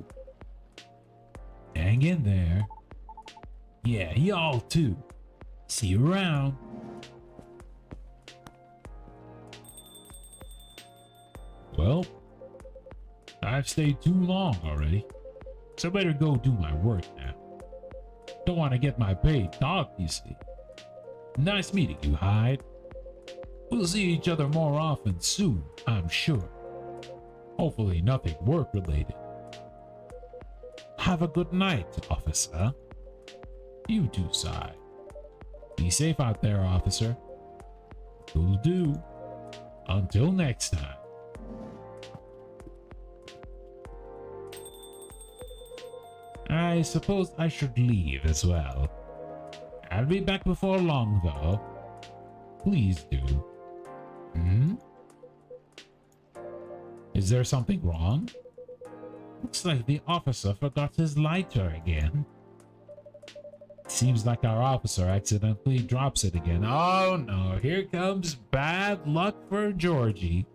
Hang in there. Yeah, y'all too. See you around. Well, I've stayed too long already, so I better go do my work now. Don't want to get my pay dogged, you see. Nice meeting you, Hyde. We'll see each other more often soon, I'm sure. Hopefully nothing work-related. Have a good night, officer. You too, Sai. Be safe out there, officer. Will do. Until next time. I suppose I should leave as well. I'll be back before long, though. Please do. Hmm? Is there something wrong? Looks like the officer forgot his lighter again. Seems like our officer accidentally drops it again. Oh no, here comes bad luck for Georgie.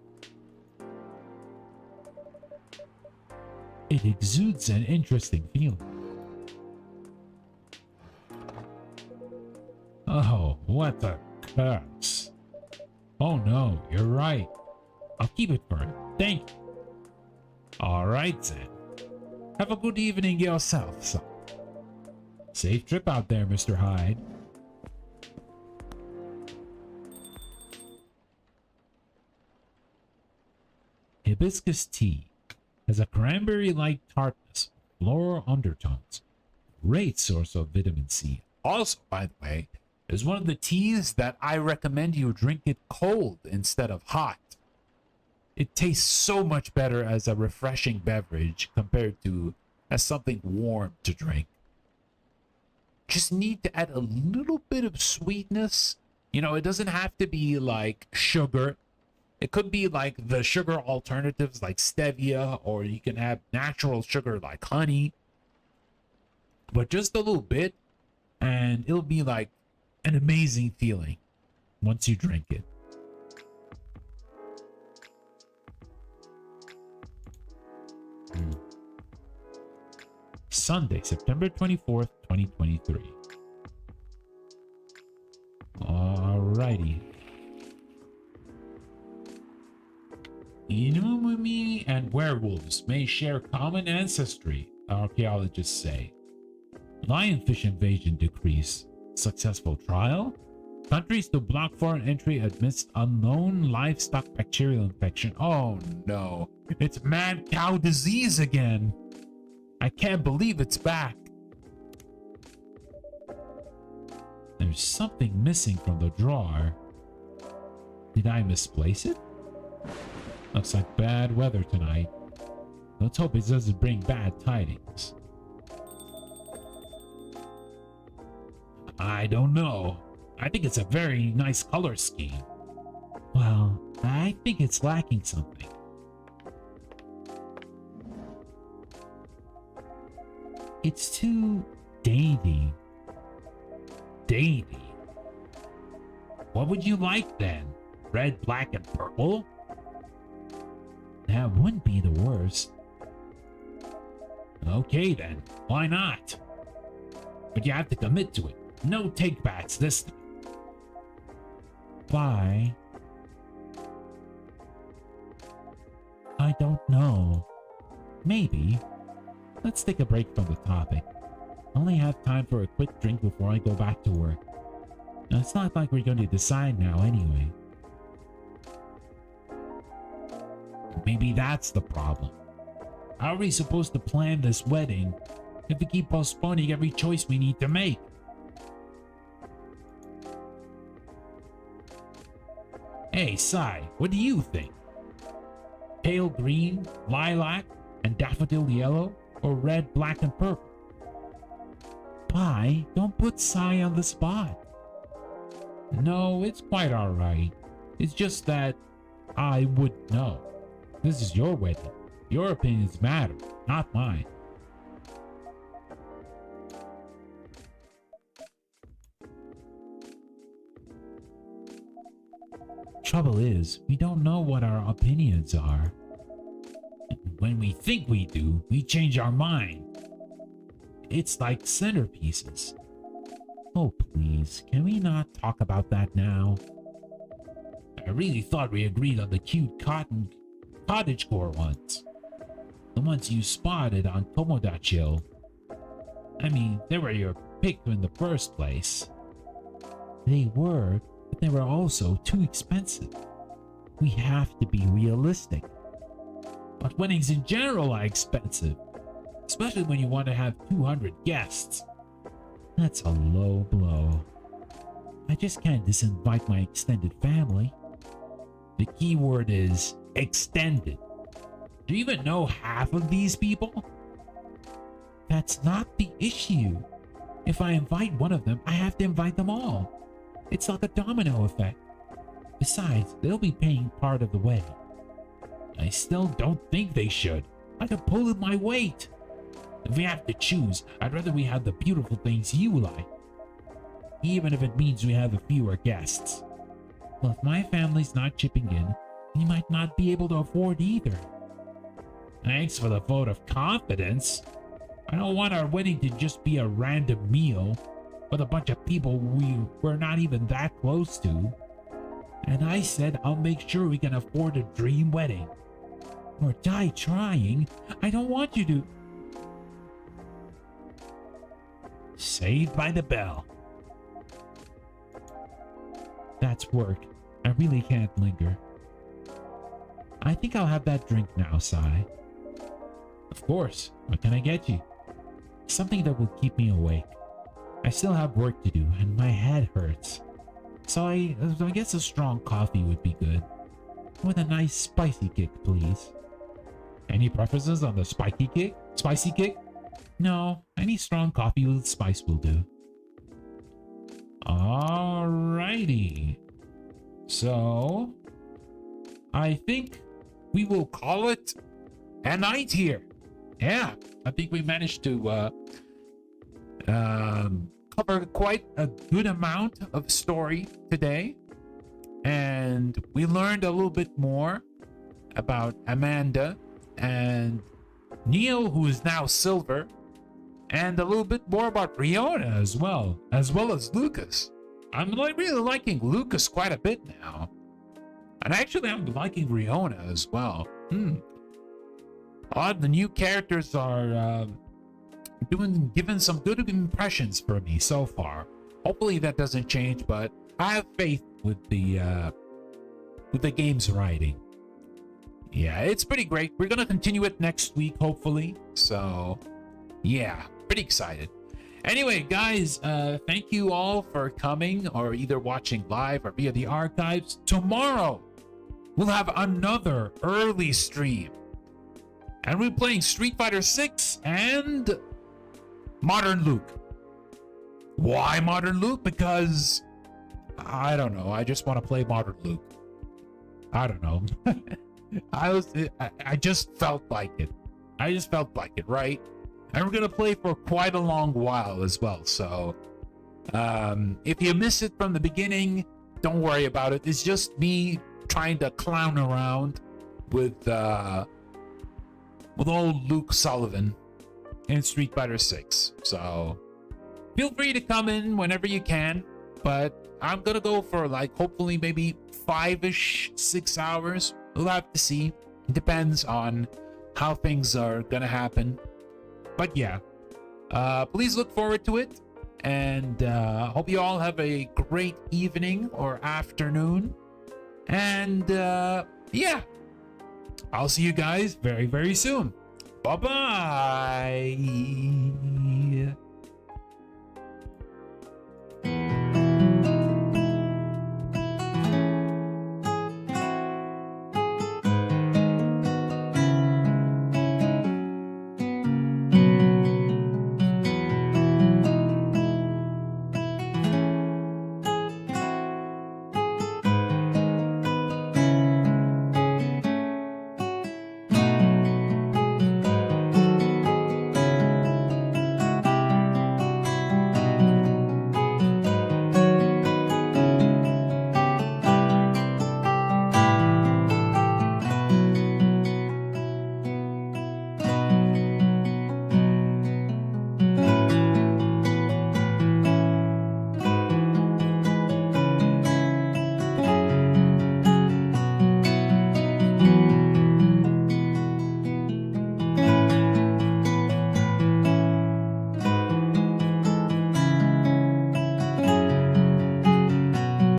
It exudes an interesting feeling. Oh, what a curse. Oh no, you're right. I'll keep it for him. Thank you. Alright then. Have a good evening yourself, son. Safe trip out there, Mr. Hyde. Hibiscus tea has a cranberry-like tartness, floral undertones, great source of vitamin C. Also, by the way, is one of the teas that I recommend you drink it cold instead of hot. It tastes so much better as a refreshing beverage compared to as something warm to drink. Just need to add a little bit of sweetness. You know, it doesn't have to be like sugar. It could be like the sugar alternatives like stevia, or you can have natural sugar like honey. But just a little bit, and it'll be like an amazing feeling once you drink it. Sunday, September 24th, 2023. Alrighty. Najumu and werewolves may share common ancestry, archaeologists say. Lionfish invasion decrease. Successful trial? Countries to block foreign entry amidst unknown livestock bacterial infection. Oh no, it's mad cow disease again. I can't believe it's back. There's something missing from the drawer. Did I misplace it? Looks like bad weather tonight. Let's hope it doesn't bring bad tidings. I don't know. I think it's a very nice color scheme. Well, I think it's lacking something. It's too dainty. Dainty? What would you like then? Red, black, and purple? That wouldn't be the worst. Okay then, why not? But you have to commit to it. No take-backs this time. Bye. I don't know. Maybe. Let's take a break from the topic. I only have time for a quick drink before I go back to work. Now, it's not like we're going to decide now anyway. Maybe that's the problem. How are we supposed to plan this wedding if we keep postponing every choice we need to make? Hey, Sai, what do you think? Pale green, lilac, and daffodil yellow, or red, black, and purple? Pi, don't put Sai on the spot. No, it's quite alright. It's just that I would know. This is your wedding. Your opinions matter, not mine. Trouble is, we don't know what our opinions are. When we think we do, we change our mind. It's like centerpieces. Oh, please, can we not talk about that now? I really thought we agreed on the cute cottagecore ones. The ones you spotted on Tomodachi. I mean, they were your pick in the first place. They were, but they were also too expensive. We have to be realistic. But weddings in general are expensive, especially when you want to have 200 guests. That's a low blow. I just can't disinvite my extended family. The key word is extended. Do you even know half of these people? That's not the issue. If I invite one of them, I have to invite them all. It's like a domino effect. Besides, they'll be paying part of the wedding. I still don't think they should. I could pull in my weight. If we have to choose, I'd rather we have the beautiful things you like. Even if it means we have fewer guests. Well, if my family's not chipping in, we might not be able to afford either. Thanks for the vote of confidence. I don't want our wedding to just be a random meal with a bunch of people we're not even that close to. And I said I'll make sure we can afford a dream wedding. Or die trying. I don't want you to. Saved by the bell. That's work. I really can't linger. I think I'll have that drink now, Sai. Of course. What can I get you? Something that will keep me awake. I still have work to do and my head hurts. So I guess a strong coffee would be good. With a nice spicy kick, please. Any preferences on the spicy kick? Spicy kick? No, any strong coffee with spice will do. Alrighty. So, I think we will call it a night here. Yeah, I think we managed to cover quite a good amount of story today. And we learned a little bit more about Amanda and Neil, who is now Silver, and a little bit more about Riona as well as Lucas. I'm really liking Lucas quite a bit now. And actually, I'm liking Riona as well. The new characters are giving some good impressions for me so far. Hopefully that doesn't change, but I have faith with the game's writing. Yeah, it's pretty great. We're gonna continue it next week, hopefully. So, yeah, pretty excited. Anyway, guys, thank you all for coming or either watching live or via the archives. Tomorrow, we'll have another early stream. And we're playing Street Fighter 6 and Modern Luke. Why Modern Luke? Because, I don't know. I just want to play Modern Luke. I don't know. I just felt like it. I just felt like it, right? And we're gonna play for quite a long while as well. So, if you miss it from the beginning, don't worry about it. It's just me trying to clown around with old Luke Sullivan in Street Fighter 6. So, feel free to come in whenever you can. But I'm gonna go for like hopefully maybe 5-ish, 6 hours. We'll have to see. It depends on how things are gonna happen. But yeah, please look forward to it. And hope you all have a great evening or afternoon. And yeah, I'll see you guys very, very soon. Bye-bye.